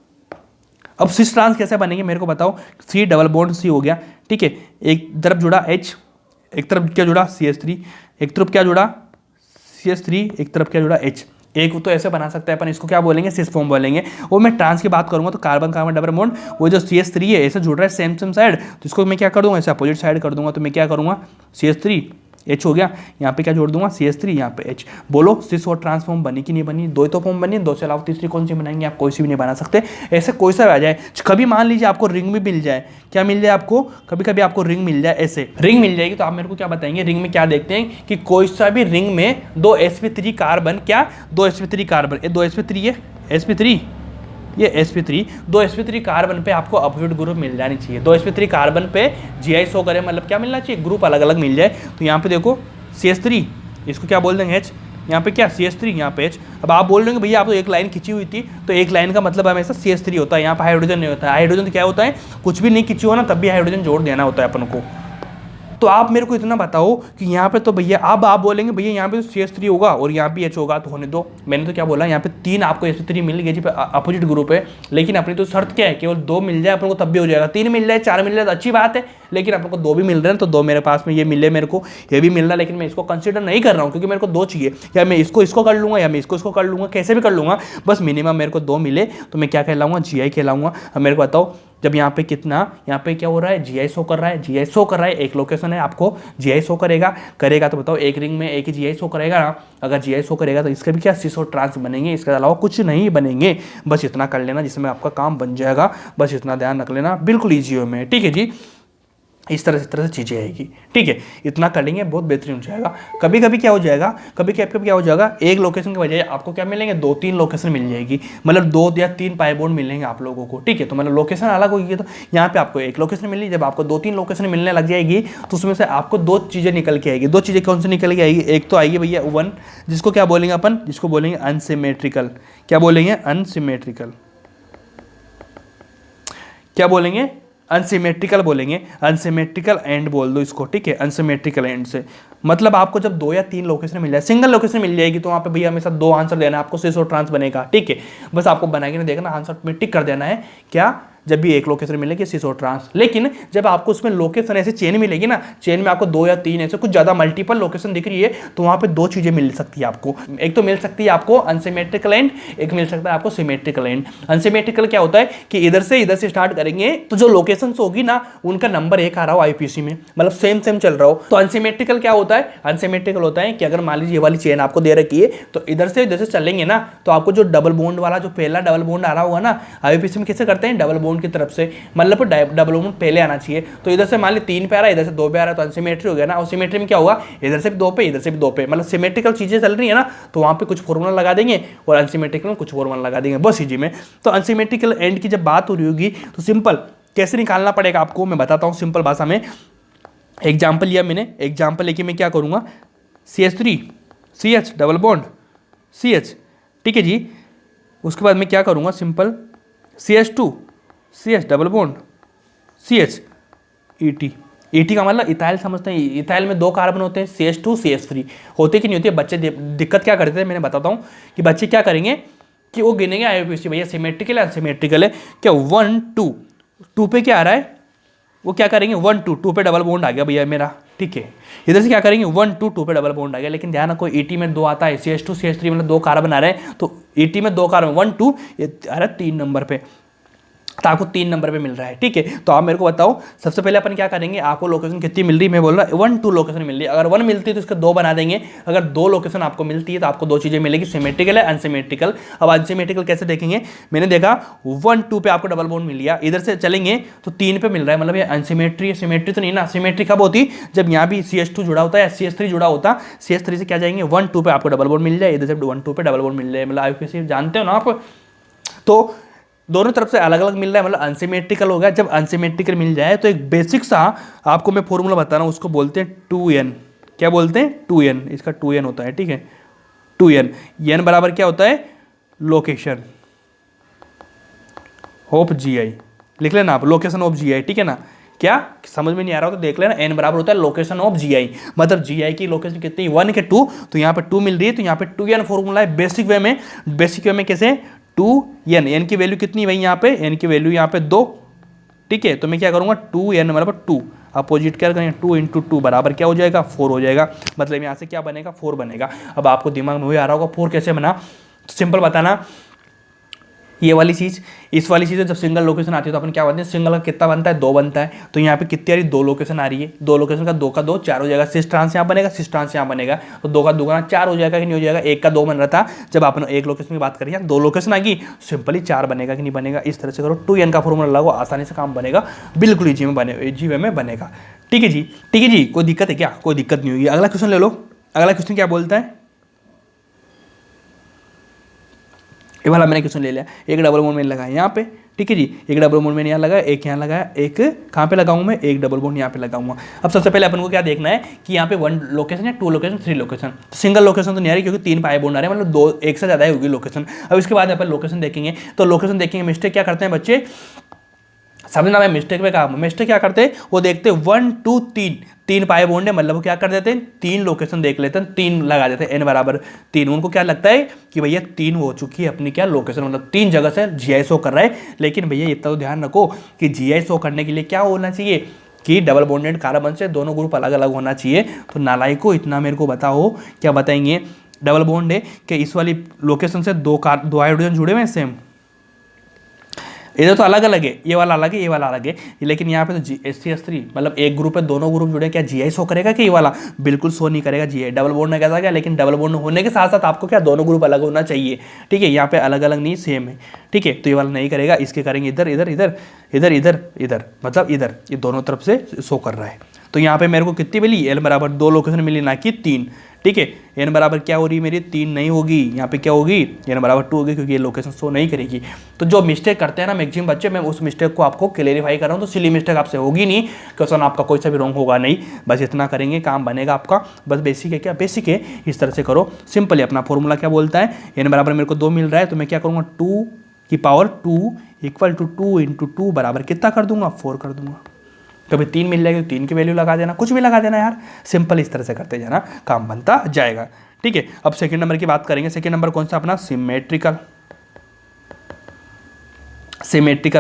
अब सिस ट्रांस कैसे बनेंगे मेरे को बताओ, C डबल बॉन्ड C हो गया, ठीक है। एक तरफ जुड़ा H, एक तरफ क्या जुड़ा CH3, एक तरफ क्या जुड़ा CH3, एक तरफ क्या जुड़ा H। एक तो ऐसे बना सकता है अपन, इसको क्या बोलेंगे, सिस फॉर्म बोलेंगे। वो मैं ट्रांस की बात करूंगा तो कार्बन कार्बन डबल बॉन्ड, वो जो CH3 है ऐसे जुड़ रहा है सेम साइड, तो इसको मैं क्या कर दूंगा, ऐसे अपोजिट साइड कर दूंगा। तो मैं क्या करूंगा, CH3 H हो गया, यहाँ पे क्या जोड़ दूंगा CH3, यहाँ पे H। बोलो सिस और ट्रांस फॉर्म बनी कि नहीं बनी? दो ही तो फॉर्म बनी, दो से अलावा तीसरी कौन सी बनाएंगे? आप कोई सी भी नहीं बना सकते। ऐसे कोई सा आ जाए, कभी मान लीजिए आपको रिंग भी मिल जाए, क्या मिल जाए आपको? कभी कभी आपको रिंग मिल जाए, ऐसे रिंग मिल जाएगी, तो आप मेरे को क्या बताएंगे? रिंग में क्या देखते हैं कि कोई सा भी रिंग में दो sp3 कार्बन, क्या दो sp3 कार्बन, ये दो sp3 है, sp3 ये sp3, दो sp3 कार्बन पे आपको अपोजिट ग्रुप मिल जानी चाहिए। दो sp3 कार्बन पे Gi शो करे, मतलब क्या मिलना चाहिए? ग्रुप अलग अलग मिल जाए। तो यहाँ पे देखो CH3, इसको क्या बोल देंगे? H। यहाँ पे क्या CH3, यहाँ पे H। अब आप बोल रहे हैं भैया आप तो एक लाइन खींची हुई थी, तो एक लाइन का मतलब हमेशा CH3 होता है, यहाँ पे हाइड्रोजन नहीं होता है। हाइड्रोजन तो क्या होता है? कुछ भी नहीं खींची हो ना, तब भी हाइड्रोजन जोड़ देना होता है अपन को। तो आप मेरे को इतना बताओ कि यहाँ पे तो भैया, अब आप बोलेंगे भैया यहाँ पे तो CH3 होगा और यहाँ पे H होगा, तो होने दो। मैंने तो क्या बोला, यहाँ पे 3 आपको sp3 मिल गई जी, अपोजिट ग्रुप है, लेकिन अपनी तो शर्त क्या है? केवल 2 मिल जाए अपन को तब भी हो जाएगा। 3 मिल जाए, 4 मिल जाए तो अच्छी बात है, लेकिन अपन को 2 भी मिल रहे हैं, तो 2 मेरे पास में ये मिले, मेरे को ये भी मिल रहा है, लेकिन मैं इसको कंसिडर नहीं कर रहा हूँ क्योंकि मेरे को 2 चाहिए। या मैं इसको कर लूँगा, या मैं इसको कर लूँगा, कैसे भी कर लूँगा, बस मिनिमम मेरे को 2 मिले तो मैं क्या कहलाऊँगा? Gi कहलाऊँगा। अब मेरे को बताओ, जब यहाँ पे कितना, यहाँ पे क्या हो रहा है? Gi शो कर रहा है, Gi शो कर रहा है, एक लोकेशन है, आपको Gi शो करेगा तो बताओ एक रिंग में एक ही Gi शो करेगा ना? अगर Gi शो करेगा तो इसके भी क्या सिस और ट्रांस बनेंगे, इसके अलावा कुछ नहीं बनेंगे। बस इतना कर लेना जिसमें आपका काम बन जाएगा, बस इतना ध्यान रख लेना, बिल्कुल ईजी हो में, ठीक है जी। इस तरह से चीज़ें आएगी, ठीक है, इतना कर लेंगे, बहुत बेहतरीन हो जाएगा। कभी कभी क्या हो जाएगा, कभी क्या हो जाएगा, एक लोकेशन के बजाय आपको क्या मिलेंगे? 2-3 लोकेशन मिल जाएगी, मतलब 2 या 3 पाई बॉन्ड मिलेंगे आप लोगों को, ठीक है। तो मतलब लोकेशन अलग होगी, तो यहाँ पे आपको एक लोकेशन मिली, जब आपको 2-3 लोकेशन मिलने लग जाएगी तो उसमें से आपको 2 चीज़ें निकल के आएगी। 2 चीज़ें कौन सी निकल के आएगी? एक तो आएगी भैया 1, जिसको क्या बोलेंगे अपन? जिसको बोलेंगे अनसिमेट्रिकल। क्या बोलेंगे? अनसिमेट्रिकल। क्या बोलेंगे? अनसिमेट्रिकल बोलेंगे, अनसिमेट्रिकल एंड बोल दो इसको, ठीक है, अनसिमेट्रिकल एंड से मतलब आपको जब 2 या 3 लोकेशन मिल जाए, सिंगल लोकेशन मिल जाएगी, तो वहाँ पे भैया हमेशा 2 आंसर देना है आपको, सिस और ट्रांस बनेगा, ठीक है। बस आपको बना के नहीं देखना, आंसर में टिक कर देना है, क्या? जब भी एक लोकेशन मिलेगी सिस और ट्रांस। लेकिन जब आपको उसमें लोकेशन ऐसे चेन मिलेगी ना, चेन में आपको 2 या 3 ऐसे कुछ ज़्यादा मल्टीपल लोकेशन दिख रही है, तो वहाँ पे 2 चीज़ें मिल सकती है आपको। एक तो मिल सकती है आपको अनसिमेट्रिकल एंड, एक मिल सकता है आपको सिमेट्रिकल एंड। अनसिमेट्रिकल क्या होता है कि इधर से स्टार्ट करेंगे तो जो लोकेशन होगी ना, उनका नंबर 1 आ रहा हो आईपीसी में, मतलब सेम चल रहा हो। तो अनसिमेट्रिकल क्या होता है? अनसिमेट्रिकल होता है कि अगर मान लीजिए ये वाली चेन आपको दे रखी है, तो इधर से चलेंगे ना, तो आपको जो डबल बॉन्ड वाला, जो पहला डबल बॉन्ड आ रहा होगा ना, आईपीसी में कैसे करते हैं? डबल बॉन्ड की तरफ से, मतलब डबल बॉन्ड पहले आना चाहिए। तो इधर से मान ली 3 पे आ रहा है, इधर से 2 पे आ रहा है, तो अनसिमेट्री हो गया ना। और सिमेट्री में क्या होगा? इधर से भी 2 पे, इधर से भी 2 पे, मतलब सिमेट्रिकल चीजें चल रही है ना, तो वहां पे कुछ फॉर्मूला लगा देंगे और अनसिमेट्रिकल में कुछ फॉर्मूला लगा देंगे, बस इजी में। तो अनसिमेट्रिकल एंड की जब बात हो रही होगी तो सिंपल कैसे निकालना पड़ेगा आपको मैं बताता हूँ सिंपल भाषा में। एग्जाम्पल लिया मैंने, एग्जाम्पल लेके मैं क्या करूँगा? CH3 CH double bond CH, ठीक है जी। उसके बाद मैं क्या करूँगा? Simple CH2 CH double bond CH ET का मतलब इथाइल समझते हैं। इथाइल में 2 कार्बन होते हैं, CH2 CH3 होते कि नहीं होते? बच्चे दिक्कत क्या करते हैं, मैंने बताता हूँ कि बच्चे क्या करेंगे कि वो गिनेंगे आईपीसी, भैया सिमेट्रिकल है अनसिमेट्रिकल है, क्या 1 2 पे क्या आ रहा है? वो क्या करेंगे? 1 2 पे डबल बॉन्ड आ गया भैया मेरा, ठीक है। इधर से क्या करेंगे? 1 2 पे डबल बॉन्ड आ गया, लेकिन ध्यान रखो ET में 2 आता है, CH2 CH3 मतलब 2 कार्बन आ रहे हैं, तो ET में 2 कार्बन 1 2 ये आ रहा है 3 नंबर पे, तो आपको 3 नंबर पे मिल रहा है, ठीक है। तो आप मेरे को बताओ, सबसे पहले अपन क्या करेंगे? आपको लोकेशन कितनी मिल रही है? मैं बोल रहा 1 2 लोकेशन मिल रही है। अगर 1 मिलती है तो इसके 2 बना देंगे। अगर 2 लोकेशन आपको मिलती है तो आपको 2 चीजें मिलेगी, सिमेट्रिकल है अनसिमेट्रिकल। अब अनसिमेट्रिकल कैसे देखेंगे? मैंने देखा 1 2 पे आपको डबल बॉन्ड मिल गया, इधर से चलेंगे तो 3 पे मिल रहा है, मतलब ये अनसिमेट्री है। सिमेट्री तो नहीं ना, सिमेट्री कब होती? जब यहाँ भी CH2 जुड़ा होता है, CH3 जुड़ा होता, CH3 से क्या जाएंगे? 1 2 पे आपको डबल बॉन्ड मिल जाए, इधर से 1 2 पे डबल बॉन्ड मिल जाए, मतलब आईपीसी जानते हो ना आप। तो दोनों तरफ से अलग अलग मिल रहा है, मतलब अनसिमेट्रिकल हो गया। जब अनसिमेट्रिकल मिल जाए तो एक बेसिक सा आपको मैं फॉर्मूला बता रहा हूँ, उसको बोलते हैं 2n। क्या बोलते हैं? 2n, इसका 2n होता है, ठीक है। 2n, n बराबर क्या होता है? लोकेशन ऑफ Gi, लिख लेना आप, लोकेशन ऑफ Gi, ठीक है ना। क्या समझ में नहीं आ रहा हो तो देख लेना, n बराबर होता है लोकेशन ऑफ Gi, मतलब Gi की लोकेशन कितनी? 1 के 2, तो यहाँ पे 2 मिल रही है, तो यहाँ पे 2n फॉर्मूला है बेसिक वे में। बेसिक वे में कैसे? 2n, n की वैल्यू कितनी भाई? यहाँ पे n की वैल्यू यहाँ पे 2, ठीक है। तो मैं क्या करूँगा? 2n बराबर 2, अपोजिट क्या करेंगे? 2 × 2 बराबर क्या हो जाएगा? 4 हो जाएगा, मतलब यहाँ से क्या बनेगा? 4 बनेगा। अब आपको दिमाग में वही आ रहा होगा 4 कैसे बना, तो सिंपल बताना, ये वाली चीज़, इस वाली चीज़ जब सिंगल लोकेशन आती है तो अपन क्या बनते हैं, सिंगल का कितना बनता है, 2 बनता है। तो यहाँ पे कितनी आ रही, 2 लोकेशन आ रही है, 2 लोकेशन का 2 का 2 4 हो जाएगा, सिस ट्रांस यहाँ बनेगा, सिस ट्रांस यहाँ बनेगा, तो 2 का 2 गुना 4 हो जाएगा कि नहीं हो जाएगा। 1 का 2 बन रहा था जब आपने एक लोकेशन की बात करी है, 2 लोकेशन आ गई, सिंपली 4 बनेगा कि नहीं बनेगा। इस तरह से करो, 2n का फॉर्मूला लगाओ, आसानी से काम बनेगा, बिल्कुल इजी वे में बनेगा। ठीक है जी, ठीक है जी, कोई दिक्कत है क्या, कोई दिक्कत नहीं होगी। अगला क्वेश्चन ले लो। अगला क्वेश्चन क्या बोलता है, ये वाला मैंने क्वेश्चन ले लिया, एक डबल बॉन्ड मैंने लगाया यहाँ पे। ठीक है जी, एक डबल बॉन्ड मैंने यहाँ लगाया, एक यहाँ लगाया, एक कहाँ पे लगाऊंगा मैं, एक डबल बॉन्ड यहाँ पे लगाऊंगा। अब सबसे पहले अपन को क्या देखना है कि यहाँ पे 1 लोकेशन या 2 लोकेशन, 3 लोकेशन। तो सिंगल लोकेशन तो नहीं आ रही क्योंकि 3 पाए बॉन्ड आ रहे हैं, मतलब 2 एक से ज़्यादा ही होगी लोकेशन। अब इसके बाद अपन लोकेशन देखेंगे, तो लोकेशन देखेंगे, मिस्टेक क्या करते हैं बच्चे, समझना, मैं मिस्टेक पे काम, मिस्टेक क्या करते हैं, वो देखते हैं 1 2 3 पाए बॉन्ड है, मतलब वो क्या कर देते हैं, 3 लोकेशन देख लेते हैं, 3 लगा देते हैं, n बराबर 3। उनको क्या लगता है कि भैया 3 हो चुकी है अपनी क्या लोकेशन, मतलब 3 जगह से GI शो कर रहा है। लेकिन भैया इतना तो ध्यान रखो कि GI शो करने के लिए क्या होना चाहिए कि डबल बॉन्डेड कार्बन से दोनों ग्रुप अलग अलग होना चाहिए। तो नालायको इतना मेरे को बताओ, क्या बताएंगे, डबल बॉन्ड है कि इस वाली लोकेशन से 2 हाइड्रोजन जुड़े हुए हैं सेम, इधर तो अलग अलग है, ये वाला अलग है, ये वाला अलग है, लेकिन यहाँ पे तो SCH3 मतलब एक ग्रुप है, दोनों ग्रुप जुड़े, क्या GI शो करेगा कि ये वाला, बिल्कुल शो नहीं करेगा GI। डबल बॉन्ड ने कैसा क्या, लेकिन डबल बॉन्ड होने के साथ साथ आपको क्या दोनों ग्रुप अलग होना चाहिए। ठीक है, यहाँ पे अलग अलग नहीं, सेम है। ठीक है, तो ये वाला नहीं करेगा, इसके करेंगे इधर इधर इधर इधर इधर इधर, मतलब इधर, ये दोनों तरफ से शो कर रहा है। तो यहाँ पे मेरे को कितनी मिली, L बराबर 2 लोकेशन मिली, ना कि 3। ठीक है, n बराबर क्या हो रही है मेरी, 3 नहीं होगी, यहाँ पे क्या होगी, n बराबर 2 होगी, क्योंकि ये लोकेशन शो नहीं करेगी। तो जो मिस्टेक करते हैं ना मैक्सिमम बच्चे, मैं उस मिस्टेक को आपको क्लेरिफाई कर रहा हूँ। तो सिली मिस्टेक आपसे होगी नहीं, क्वेश्चन आपका कोई सा भी रॉन्ग होगा नहीं, बस इतना करेंगे काम बनेगा आपका। बस बेसिक है, क्या बेसिक है, इस तरह से करो सिंपली। अपना फॉर्मूला क्या बोलता है, n बराबर मेरे को 2 मिल रहा है, तो मैं क्या करूँगा, 2 की पावर 2 इक्वल टू 2 इंटू 2 बराबर कितना कर दूंगा, 4 कर दूंगा। कभी 3 मिल जाएगी तो 3 की वैल्यू लगा देना, कुछ भी लगा देना यार, सिंपल इस तरह से करते जाना, काम बनता जाएगा। ठीक है, अब सेकंड नंबर की बात करेंगे। सेकंड नंबर कौन सा अपना, सिमेट्रिकल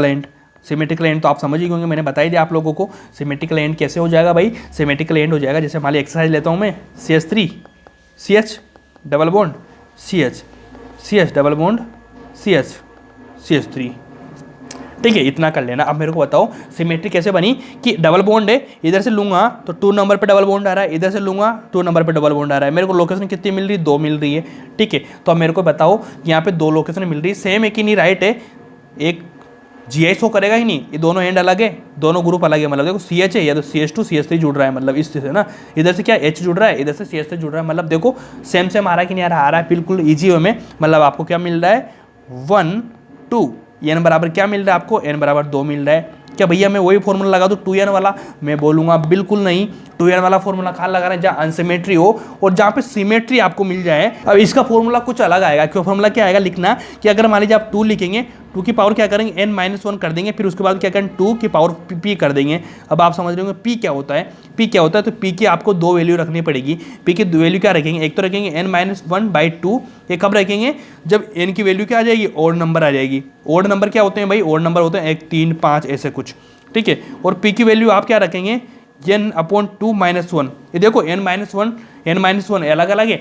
एंड। सिमेट्रिकल एंड तो आप समझ ही होंगे, मैंने बता ही दिया आप लोगों को। सिमेट्रिकल एंड कैसे हो जाएगा भाई, सिमेट्रिकल एंड हो जाएगा, जैसे मान ली एक्सरसाइज लेता हूँ मैं, CH3 CH double bond CH double bond CH3। ठीक है, इतना कर लेना। अब मेरे को बताओ सिमेट्री कैसे बनी, कि डबल बॉन्ड है, इधर से लूंगा तो 2 नंबर पे डबल बॉन्ड आ रहा है, इधर से लूंगा 2 नंबर पे डबल बॉन्ड आ रहा है। मेरे को लोकेशन कितनी मिल रही है, 2 मिल रही है। ठीक है, तो अब मेरे को बताओ यहाँ पे 2 लोकेशन मिल रही है, सेम है कि नहीं, राइट है, एक GI शो करेगा ही नहीं, ये दोनों एंड अलग है, दोनों ग्रुप अलग है। मतलब देखो CH है, या तो CH2 CH3 जुड़ रहा है, मतलब इस से ना, इधर से क्या H जुड़ रहा है, इधर से CH3 जुड़ रहा है, मतलब देखो सेम सेम आ रहा है कि नहीं आ रहा है, बिल्कुल ईजी वे में। मतलब आपको क्या मिल रहा है, 1 2, n बराबर क्या मिल रहा है आपको, n बराबर 2 मिल रहा है। क्या भैया मैं वही फॉर्मूला लगा दूँ 2n वाला, मैं बोलूँगा बिल्कुल नहीं। 2n वाला फॉर्मूला कहाँ लगाना है, जहाँ अनसिमेट्री हो और जहाँ पे सिमेट्री आपको मिल जाए। अब इसका फॉर्मूला कुछ अलग आएगा, क्यों फॉर्मूला क्या आएगा, लिखना कि अगर मान लीजिए आप 2 लिखेंगे, 2 की पावर क्या करेंगे, n-1 कर देंगे, फिर उसके बाद क्या करेंगे, 2 की पावर p कर देंगे। अब आप समझ रहे होंगे p क्या होता है, p क्या होता है, तो p की आपको 2 वैल्यू रखनी पड़ेगी। p की 2 वैल्यू क्या रखेंगे, एक तो रखेंगे n-1/2, ये कब रखेंगे, जब n की वैल्यू क्या आ जाएगी, ओड नंबर आ जाएगी। ओड नंबर क्या होते हैं भाई, ओड नंबर होते हैं 1 3 5 ऐसे कुछ। ठीक है, और p की वैल्यू आप क्या रखेंगे, n/2 -1। ये देखो n-1 अलग अलग है,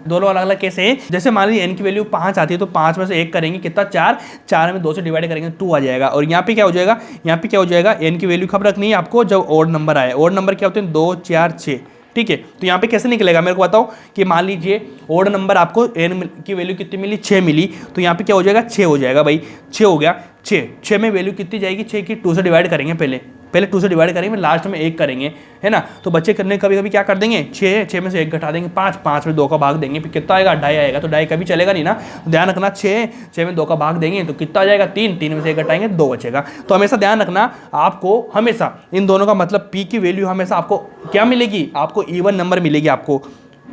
दोनों अलग अलग कैसे हैं, जैसे मान लीजिए n की वैल्यू 5 आती है, तो 5 में से 1 करेंगे कितना, 4 में 2 से डिवाइड करेंगे 2 आ जाएगा। और यहाँ पे क्या हो जाएगा, यहाँ पे क्या हो जाएगा, n की वैल्यू कब रखनी है आपको, जब ओड नंबर आए। ओड नंबर क्या होते हैं, 2 4 6। ठीक है, तो यहाँ पे कैसे निकलेगा, मेरे को बताओ कि मान लीजिए ओड नंबर आपको n की वैल्यू कितनी मिली, 6 मिली, तो यहाँ पे क्या हो जाएगा, 6 हो जाएगा भाई, 6 हो गया। 6 में वैल्यू कितनी जाएगी, 6 की 2 से डिवाइड करेंगे, पहले 2 से डिवाइड करेंगे, लास्ट में 1 करेंगे, है ना। तो बच्चे करने कभी कभी क्या कर देंगे, 6 में से 1 घटा देंगे, 5 में 2 का भाग देंगे, फिर कितना आएगा, 2.5 आएगा। तो 2.5 कभी चलेगा नहीं ना, तो ध्यान रखना 6 में 2 का भाग देंगे तो कितना आ जाएगा, 3 में से 1 घटाएंगे 2 बचेगा। तो हमेशा ध्यान रखना, आपको हमेशा इन दोनों का मतलब p की वैल्यू हमेशा आपको क्या मिलेगी, आपको इवन नंबर मिलेगी आपको।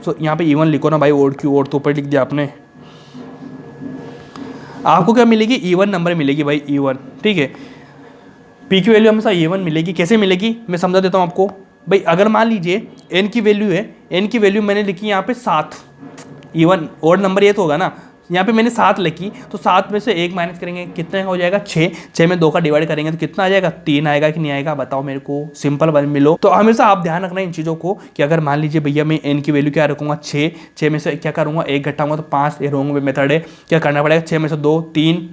सो यहाँ पे इवन लिखो ना भाई, ओड की ओड तो ऊपर लिख दिया आपने, आपको क्या मिलेगी, इवन नंबर मिलेगी भाई, इवन। ठीक है, p की वैल्यू हमेशा इवन मिलेगी। कैसे मिलेगी, मैं समझा देता हूँ आपको भाई। अगर मान लीजिए n की वैल्यू है, n की वैल्यू मैंने लिखी यहाँ पे 7, इवन ओड नंबर ये तो होगा ना, यहाँ पे मैंने 7 लिखी, तो 7 में से 1 माइनस करेंगे, कितने हो जाएगा, 6 में 2 का डिवाइड करेंगे तो कितना आ जाएगा, 3 आएगा कि नहीं आएगा, बताओ मेरे को, सिंपल बन मिलो। तो हमेशा आप ध्यान रखना इन चीज़ों को कि अगर मान लीजिए भैया मैं n की वैल्यू क्या रखूँगा, 6 में से क्या करूँगा, 1 घटाऊंगा तो 5, ये रॉन्ग मेथड है, क्या करना पड़ेगा, 6 में से 2 3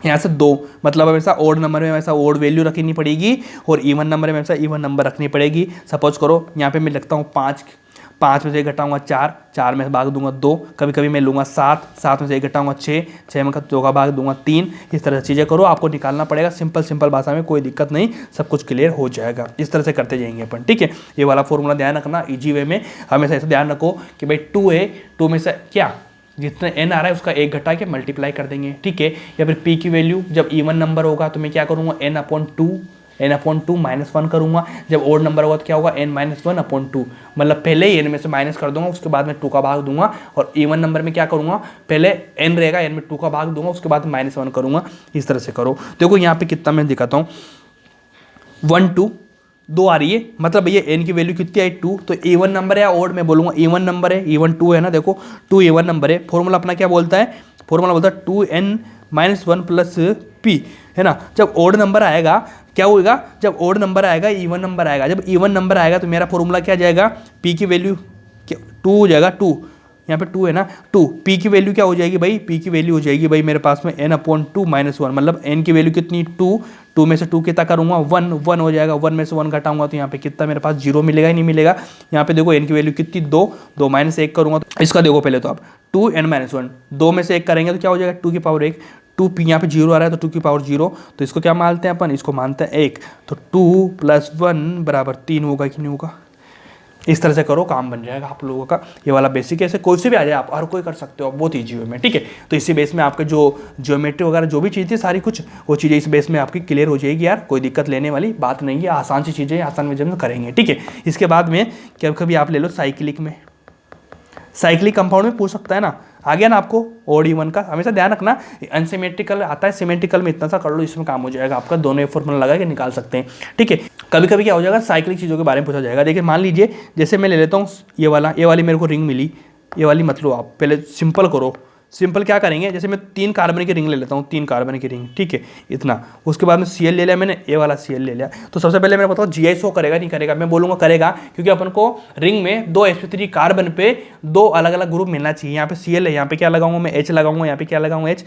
यहाँ से 2, मतलब हमेशा ओड नंबर में हमेशा ओड वैल्यू रखनी पड़ेगी और इवन नंबर में हमेशा इवन नंबर रखनी पड़ेगी। सपोज करो यहाँ पे मैं लिखता हूँ 5, 5 में से 1 घटाऊंगा 4, 4 में से भाग दूंगा 2, कभी कभी मैं लूँगा 7, 7 में से 1 घटाऊंगा 6, 6 में 2 का भाग दूंगा 3। इस तरह से चीज़ें करो, आपको निकालना पड़ेगा सिंपल भाषा में, कोई दिक्कत नहीं, सब कुछ क्लियर हो जाएगा। इस तरह से करते जाएंगे अपन, ठीक है। ये वाला फॉर्मूला ध्यान रखना ईजी वे में, हमेशा ऐसे ध्यान रखो कि भाई 2 है, 2 में से क्या जितना n आ रहा है उसका 1 घटा के मल्टीप्लाई कर देंगे, ठीक है। या फिर p की वैल्यू जब इवन नंबर होगा तो मैं क्या करूँगा n/2 -1 करूँगा। जब ओड नंबर होगा तो क्या होगा n-1/2, मतलब पहले ही n में से माइनस कर दूंगा, उसके बाद में 2 का भाग दूंगा। और इवन नंबर में क्या करूँगा, पहले n रहेगा, n में 2 का भाग दूंगा, उसके बाद -1 करूँगा। इस तरह से करो। देखो यहाँ पे कितना मैं दिखाता हूँ, 1 2 2 आ रही है, मतलब भैया n की वैल्यू कितनी आई 2, तो इवन नंबर है या ओड, मैं बोलूँगा इवन नंबर है, इवन 2 है ना, देखो 2 इवन नंबर है। फॉर्मूला अपना क्या बोलता है, फॉर्मूला बोलता है 2n-1 + p, है ना। जब ओड नंबर आएगा क्या होगा, जब ओड नंबर आएगा इवन नंबर आएगा, जब इवन नंबर आएगा तो मेरा फॉर्मूला क्या जाएगा, p की वैल्यू 2 हो जाएगा, 2 यहाँ पे 2 है ना, 2 p की वैल्यू क्या हो जाएगी भाई, p की वैल्यू हो जाएगी भाई मेरे पास में n/2 -1, मतलब n की वैल्यू कितनी 2, 2 में से 2 कितना करूँगा 1, 1 हो जाएगा, 1 में से 1 घटाऊंगा तो यहाँ पे कितना मेरे पास 0 मिलेगा ही नहीं मिलेगा। यहाँ पे देखो n की वैल्यू कितनी 2, 2 -1 करूँगा तो इसका देखो पहले तो आप 2n-1, 2 में से 1 करेंगे तो क्या हो जाएगा 2 की पावर 1, 2 p यहाँ पे 0 आ रहा है तो 2 की पावर 0, तो इसको क्या मानते हैं अपन, इसको मानते हैं 1, तो 2 + 1 = 3 होगा कि नहीं होगा। इस तरह से करो, काम बन जाएगा आप लोगों का। ये वाला बेसिक ऐसे कोई से भी आ जाए, आप हर कोई कर सकते हो, बहुत ईजी वे में, ठीक है। तो इसी बेस में आपके जो ज्योमेट्री वगैरह जो भी चीज़ थी सारी कुछ वो चीज़ें इस बेस में आपकी क्लियर हो जाएगी यार, कोई दिक्कत लेने वाली बात नहीं है, आसान सी चीज़ें आसान में करेंगे, ठीक है। इसके बाद में कभी आप ले लो साइक्लिक में, साइक्लिक कंपाउंड में पूछ सकता है ना, आ गया ना आपको ओड इवन का, हमेशा ध्यान रखना। अनसिमेट्रिकल आता है, सिमेट्रिकल में इतना सा कर लो, इसमें काम हो जाएगा आपका, दोनों फॉर्मूला लगा के निकाल सकते हैं, ठीक है। कभी कभी क्या हो जाएगा, साइक्लिक चीज़ों के बारे में पूछा जाएगा। देखिए मान लीजिए जैसे मैं ले लेता हूँ ये वाली मेरे को रिंग मिली, ये वाली मत लो आप, पहले सिंपल करो। सिंपल क्या करेंगे, जैसे मैं 3 कार्बन की रिंग ले लेता हूँ, 3 कार्बन की रिंग, ठीक है, इतना। उसके बाद में Cl ले लिया मैंने, ये वाला Cl ले लिया, तो सबसे पहले मैं बताऊँ Gi शो करेगा नहीं करेगा, मैं बोलूँगा करेगा, क्योंकि अपन को रिंग में 2 sp3 कार्बन पे 2 अलग अलग ग्रुप मिलना चाहिए। यहाँ पे Cl है, यहाँ पे क्या लगाऊंगा मैं H लगाऊंगा, यहाँ पे क्या लगाऊंगा H,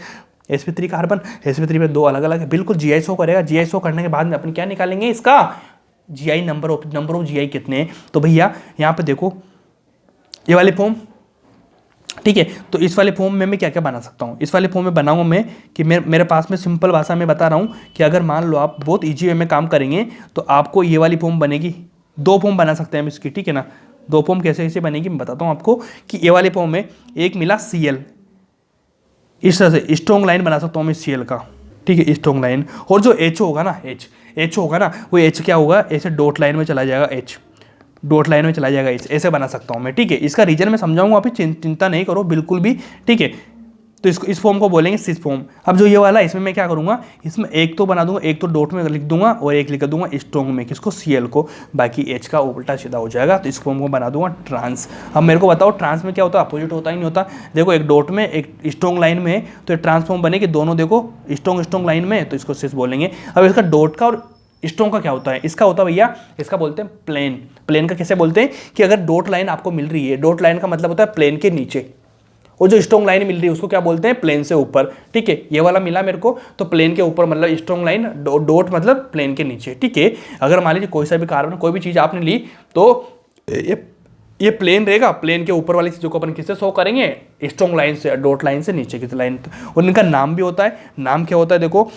sp3 कार्बन, sp3 पे 2 अलग अलग है, बिल्कुल Gi शो करेगा। Gi शो करने के बाद में अपन क्या निकालेंगे, इसका Gi नंबर ऑफ Gi कितने हैं। तो भैया यहाँ पे देखो ये वाली फॉर्म, ठीक है, तो इस वाले फॉर्म में मैं क्या क्या बना सकता हूँ, इस वाले फॉर्म में बनाऊंगा मैं कि मेरे पास में सिंपल भाषा में बता रहा हूँ कि अगर मान लो आप बहुत ईजी वे में काम करेंगे तो आपको ये वाली फॉर्म बनेगी, 2 फॉर्म बना सकते हैं हम इसकी, ठीक है ना। 2 फॉर्म कैसे कैसे बनेगी मैं बताता हूँ आपको, कि ये वाले फॉर्म में एक मिला Cl, इस तरह से स्ट्रॉन्ग लाइन बना सकता हूँ मैं Cl का, ठीक है, स्ट्रॉन्ग लाइन। और जो H होगा ना, H होगा ना, वो H क्या होगा, ऐसे डॉट लाइन में चला जाएगा, H डॉट लाइन में चला जाएगा, ऐसे बना सकता हूँ मैं, ठीक है। इसका रीजन मैं समझाऊंगा, अभी चिंता नहीं करो बिल्कुल भी, ठीक है। तो इसको इस फॉर्म को बोलेंगे सिस फॉर्म। अब जो ये वाला इसमें मैं क्या करूँगा, इसमें एक तो बना दूंगा, एक तो डॉट में लिख दूंगा और एक लिख दूंगा स्ट्रॉन्ग में, किसको Cl को, बाकी H का उल्टा सीधा हो जाएगा। तो इस फॉर्म को बना दूंगा ट्रांस। अब मेरे को बताओ ट्रांस में क्या होता है, अपोजिट होता ही नहीं होता। देखो एक डॉट में एक स्ट्रॉन्ग लाइन में, तो ट्रांसफॉर्म बने कि दोनों देखो स्ट्रॉन्ग लाइन में, तो इसको सिस बोलेंगे। अब इसका डॉट का और स्ट्रॉन्ग का क्या होता है, इसका होता है भैया, इसका बोलते हैं प्लेन। प्लेन का कैसे बोलते हैं कि अगर डॉट लाइन आपको मिल रही है, डॉट लाइन का मतलब होता है प्लेन के नीचे, और जो स्ट्रॉन्ग लाइन मिल रही है उसको क्या बोलते हैं, प्लेन से ऊपर, ठीक है। ये वाला मिला मेरे को तो प्लेन के ऊपर, मतलब स्ट्रॉन्ग लाइन, डॉट मतलब प्लेन के नीचे, ठीक है। अगर मान लीजिए कोई सा भी कार्बन कोई भी चीज़ आपने ली तो ये प्लेन रहेगा, प्लेन के ऊपर वाली चीज़ों को अपन किससे शो करेंगे, स्ट्रॉन्ग लाइन से, डॉट लाइन से नीचे की लाइन। और इनका नाम भी होता है, नाम क्या होता है, देखो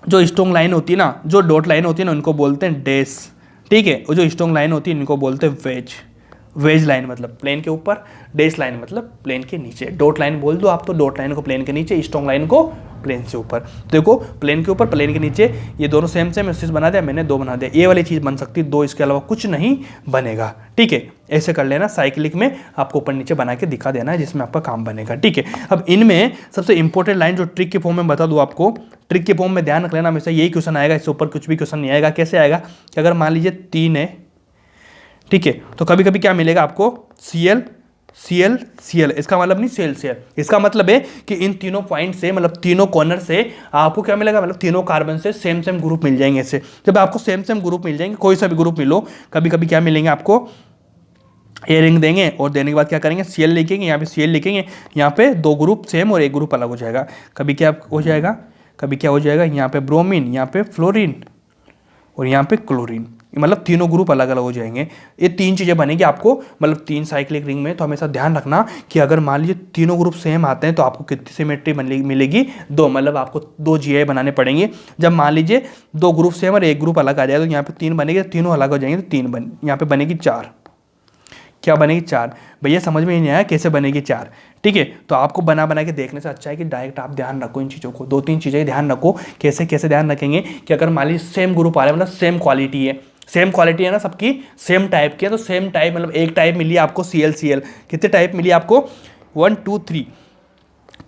जो स्ट्रॉन्ग लाइन होती है ना, जो डॉट लाइन होती है ना, उनको बोलते हैं डैश, ठीक है। और जो स्ट्रॉन्ग लाइन होती है इनको बोलते हैं वेज। वेज लाइन मतलब प्लेन के ऊपर, डैश लाइन मतलब प्लेन के नीचे। डॉट लाइन बोल दो आप तो डॉट लाइन को प्लेन के नीचे, स्ट्रॉन्ग लाइन को प्लेन से ऊपर। देखो प्लेन के ऊपर प्लेन के नीचे, ये दोनों सेम चीज़ बना दिया मैंने, 2 बना दिया, ये वाली चीज़ बन सकती है 2, इसके अलावा कुछ नहीं बनेगा, ठीक है। ऐसे कर लेना, साइक्लिक में आपको ऊपर नीचे बना के दिखा देना है जिसमें आपका काम बनेगा, ठीक है। अब इनमें सबसे इंपॉर्टेंट लाइन जो ट्रिक के फॉर्म में बता दूँ आपको, ट्रिक के फॉर्म में ध्यान रख लेना, हमेशा यही क्वेश्चन आएगा, इससे ऊपर कुछ भी क्वेश्चन नहीं आएगा। कैसे आएगा कि अगर मान लीजिए 3 है, ठीक है, तो कभी कभी क्या मिलेगा आपको, Cl Cl Cl, इसका मतलब नहीं Cl, इसका मतलब है कि इन तीनों पॉइंट से, मतलब तीनों कॉर्नर से आपको क्या मिलेगा, मतलब तीनों कार्बन से सेम ग्रुप मिल जाएंगे। ऐसे जब आपको सेम ग्रुप मिल जाएंगे, कोई सा भी ग्रुप मिलो, कभी कभी क्या मिलेंगे आपको, ए रिंग देंगे और देने के बाद क्या करेंगे, Cl लिखेंगे, यहाँ पे Cl लिखेंगे, यहाँ पे 2 ग्रुप सेम और 1 ग्रुप अलग हो जाएगा। कभी क्या हो जाएगा, कभी क्या हो जाएगा, यहाँ पे ब्रोमीन, यहाँ पे फ्लोरीन और यहाँ पे क्लोरीन, मतलब तीनों ग्रुप अलग अलग हो जाएंगे। ये तीन चीज़ें बनेगी आपको, मतलब 3 साइक्लिक रिंग में। तो हमेशा ध्यान रखना कि अगर मान लीजिए तीनों ग्रुप सेम आते हैं तो आपको कितनी सिमेट्री मिलेगी, 2, मतलब आपको 2 GI बनाने पड़ेंगे। जब मान लीजिए 2 ग्रुप सेम और 1 ग्रुप अलग आ जाए तो यहाँ पे 3 बनेगी, तीनों अलग हो जाएंगे तो 3 यहाँ पे बनेगी 4। क्या बनेगी? 4। भैया समझ में ही नहीं आया कैसे बनेगी 4? ठीक है, तो आपको बना के देखने से अच्छा है कि डायरेक्ट आप ध्यान रखो इन चीज़ों को, 2-3 चीज़ें ध्यान रखो। कैसे कैसे ध्यान रखेंगे कि अगर मान लीजिए सेम ग्रुप आ रहा है, मतलब सेम क्वालिटी है, सेम क्वालिटी है ना सबकी, सेम टाइप की है, तो सेम टाइप मतलब एक टाइप मिली आपको ClCl, कितने टाइप मिली आपको? 1 2 3,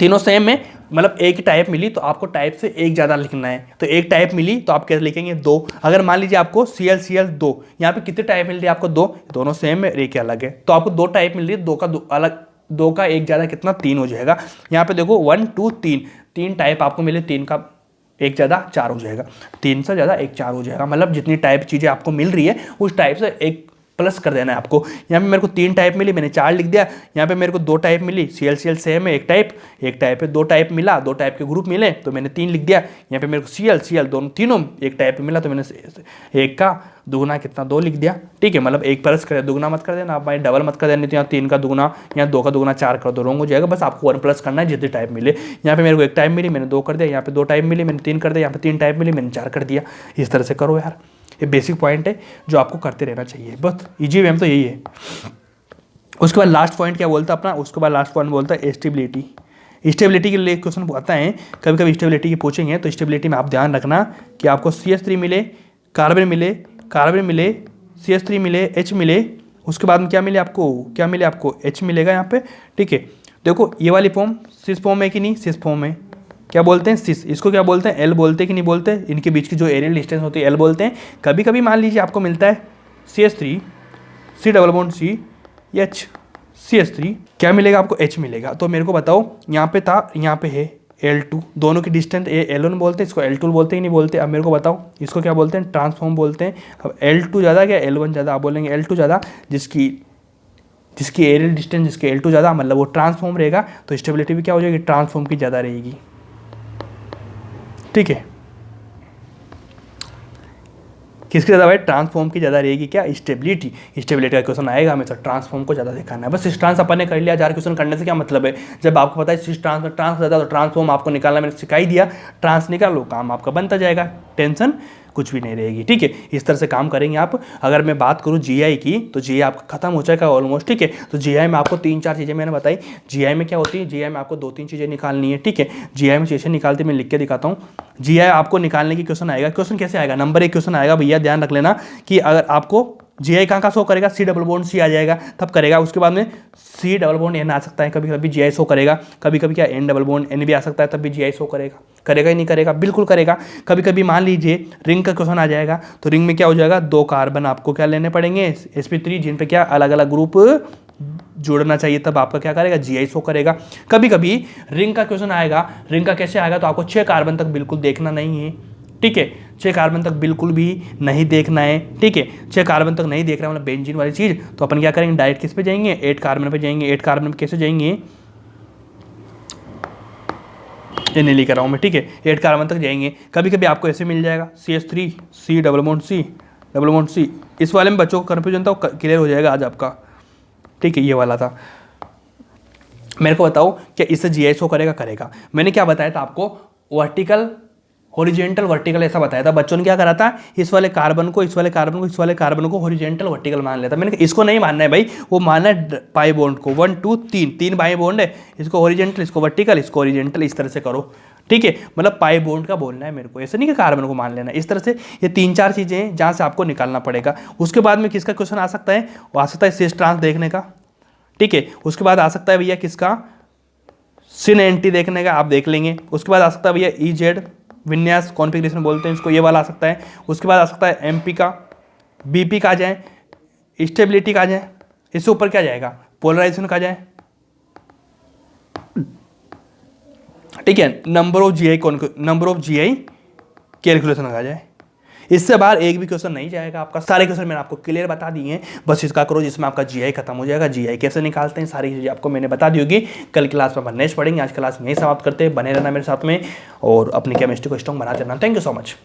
तीनों सेम है, मतलब एक ही टाइप मिली तो आपको टाइप से एक ज़्यादा लिखना है। तो एक टाइप मिली तो आप कैसे लिखेंगे? 2। अगर मान लीजिए आपको ClCl 2, यहाँ पे कितने टाइप मिल रही है आपको? 2, दोनों सेम है, एक अलग है, तो आपको 2 टाइप मिल रही है, 2 का 2 अलग, 2 का एक ज़्यादा कितना? 3 हो जाएगा। यहाँ पे देखो 1 2 3, 3 टाइप आपको मिले, 3 का एक ज़्यादा 4 हो जाएगा, 3 से ज़्यादा एक 4 हो जाएगा, मतलब जितनी टाइप चीज़ें आपको मिल रही है उस टाइप से एक प्लस कर देना है आपको। यहाँ पे मेरे को 3 टाइप मिली, मैंने 4 लिख दिया। यहाँ पे मेरे को 2 टाइप मिली, ClCl सेम है, एक टाइप है, 2 टाइप मिला, 2 टाइप के ग्रुप मिले तो मैंने 3 लिख दिया। यहाँ पे मेरे को ClCl दोनों तीनों एक टाइप पे मिला तो मैंने एक का दुगुना कितना? 2 लिख दिया। ठीक है, मतलब एक प्लस कर, दुगुना मत कर देना आप भाई, डबल मत कर देना, तो यहाँ 3 का दुगुना, यहाँ 2 का दुगुना 4 कर दो, रॉन्ग हो जाएगा। बस आपको 1 प्लस करना है जितने टाइप मिले। यहाँ पे मेरे को एक टाइप मिली, मैंने 2 कर दिया, यहाँ पे 2 टाइप मिली, मैंने 3 कर दिया, यहाँ पे 3 टाइप मिली, मैंने 4 कर दिया। इस तरह से करो यार, ये बेसिक पॉइंट है जो आपको करते रहना चाहिए, बस इजी वे में तो यही है। उसके बाद लास्ट पॉइंट क्या बोलता है अपना? उसके बाद लास्ट पॉइंट बोलता है स्टेबिलिटी। स्टेबिलिटी के लिए क्वेश्चन आता है, कभी कभी स्टेबिलिटी के पूछेंगे, तो स्टेबिलिटी में आप ध्यान रखना कि आपको CH3 मिले, कार्बन मिले, CH3 मिले, H मिले, उसके बाद में क्या मिले आपको? H मिलेगा यहाँ पे। ठीक है, देखो ये वाली फॉर्म सिस फॉर्म है कि नहीं? सिस फॉर्म है। क्या बोलते हैं? सिस। इसको क्या बोलते हैं? एल बोलते हैं कि नहीं बोलते? इनके बीच की जो एरियल डिस्टेंस होती है एल बोलते हैं। कभी कभी मान लीजिए आपको मिलता है CH3 C double bond C H CH3, क्या मिलेगा आपको? H मिलेगा। तो मेरे को बताओ, यहाँ पे था, यहाँ पे है L2, दोनों की डिस्टेंस ये L1 बोलते हैं, इसको L2 बोलते हैं कि नहीं बोलते? अब मेरे को बताओ, इसको क्या बोलते हैं? ट्रांसफॉर्म बोलते हैं। अब L2 ज़्यादा क्या L1 ज़्यादा? आप बोलेंगे L2 ज़्यादा, जिसकी एरियल डिस्टेंस जिसके L2 ज़्यादा, मतलब वो ट्रांसफॉर्म रहेगा, तो स्टेबिलिटी भी क्या हो जाएगी? ट्रांसफॉर्म की ज़्यादा रहेगी। ठीक है, किसकी ज़्यादा भाई? ट्रांसफॉर्म की ज़्यादा रहेगी। क्या? स्टेबिलिटी। स्टेबिलिटी का क्वेश्चन आएगा हमेशा ट्रांसफॉर्म को ज़्यादा दिखाना है। बस सिस ट्रांस अपन ने कर लिया, 4 क्वेश्चन करने से क्या मतलब है? जब आपको पता है सिस ट्रांस में ट्रांस ज़्यादा, तो ट्रांसफॉर्म आपको निकालना मैंने सिखा ही दिया, ट्रांस निकालो, काम आपका बनता जाएगा, टेंशन कुछ भी नहीं रहेगी। ठीक है, इस तरह से काम करेंगे आप। अगर मैं बात करूँ GI की, तो GI आपका खत्म हो जाएगा ऑलमोस्ट। ठीक है, तो GI में आपको 3-4 चीज़ें मैंने बताई। GI में क्या होती है? GI में आपको 2-3 चीज़ें निकालनी है। ठीक है, GI में चीज़ें निकालते मैं लिख के दिखाता हूँ। GI आपको निकालने की क्वेश्चन आएगा। क्वेश्चन कैसे आएगा? नंबर 1 क्वेश्चन आएगा भैया, ध्यान रख लेना कि अगर आपको GI कहाँ शो करेगा? C डबल बॉन्ड C आ जाएगा, तब करेगा। उसके बाद में C डबल बॉन्ड N आ सकता है, कभी कभी GI शो करेगा, कभी कभी क्या N डबल बॉन्ड N भी आ सकता है, तब भी GI शो करेगा। करेगा ही नहीं करेगा? बिल्कुल करेगा। कभी कभी मान लीजिए रिंग का क्वेश्चन आ जाएगा, तो रिंग में क्या हो जाएगा? 2 कार्बन आपको क्या लेने पड़ेंगे? sp3, जिन पे क्या अलग अलग ग्रुप जोड़ना चाहिए, तब आपका क्या करेगा? GI शो करेगा। कभी कभी रिंग का क्वेश्चन आएगा, रिंग का कैसे आएगा? तो आपको 6 कार्बन तक बिल्कुल देखना नहीं है। ठीक है, 6 कार्बन तक बिल्कुल भी नहीं देखना है। ठीक है, 6 कार्बन तक नहीं देख रहा मतलब बेंजीन वाली चीज़, तो अपन क्या करेंगे? डायरेक्ट किस पे जाएंगे? 8 कार्बन पे जाएंगे। 8 कार्बन पे कैसे जाएंगे? ये नहीं लिख रहा हूँ मैं। ठीक है, 8 कार्बन तक जाएंगे। कभी कभी आपको ऐसे मिल जाएगा CH3 C double bond C। इस वाले में बच्चों को कन्फ्यूजन था, क्लियर हो जाएगा आज आपका। ठीक है, ये वाला था। मेरे को बताओ क्या इससे GI शो करेगा? मैंने क्या बताया था आपको? वर्टिकल, हॉरिजेंटल, वर्टिकल ऐसा बताया था। बच्चों ने क्या करा था? इस वाले कार्बन को, इस वाले कार्बन को हॉरिजेंटल, वर्टिकल मान लेता। मैंने कहा इसको नहीं मानना है भाई, वो मानना है पाई बॉन्ड को। 1 2 3 बाई बॉन्ड है, इसको हॉरिजेंटल, इसको वर्टिकल, इसको हॉरिजेंटल, इस तरह से करो। ठीक है, मतलब पाई बॉन्ड का बोलना है मेरे को, ऐसे नहीं कि कार्बन को मान लेना। इस तरह से ये 3-4 चीज़ें हैं जहाँ से आपको निकालना पड़ेगा। उसके बाद में किसका क्वेश्चन आ सकता है? वो आ सकता है सिस ट्रांस देखने का। ठीक है, उसके बाद आ सकता है भैया किसका? सिन एंटी देखने का, आप देख लेंगे। उसके बाद आ सकता है भैया EZ विन्यास कॉन्फ़िगरेशन बोलते हैं इसको, ये वाला आ सकता है। उसके बाद आ सकता है MP का, BP का आ जाए, स्टेबिलिटी का आ जाए, इससे ऊपर क्या जाएगा? पोलराइजेशन का जाए। ठीक है, नंबर ऑफ GI कैलकुलेशन आ जाए। इससे बाहर एक भी क्वेश्चन नहीं जाएगा आपका। सारे क्वेश्चन मैंने आपको क्लियर बता दिए हैं, बस इसका करो जिसमें आपका जीआई खत्म हो जाएगा। जीआई कैसे निकालते हैं सारी चीजें आपको मैंने बता दी होगी। कल क्लास में अपन नेक्स्ट पढ़ेंगे। आज क्लास यहीं समाप्त करते हैं, बने रहना मेरे साथ में और अपनी केमिस्ट्री को स्ट्रॉन्ग बनाते रहना। Thank you so much.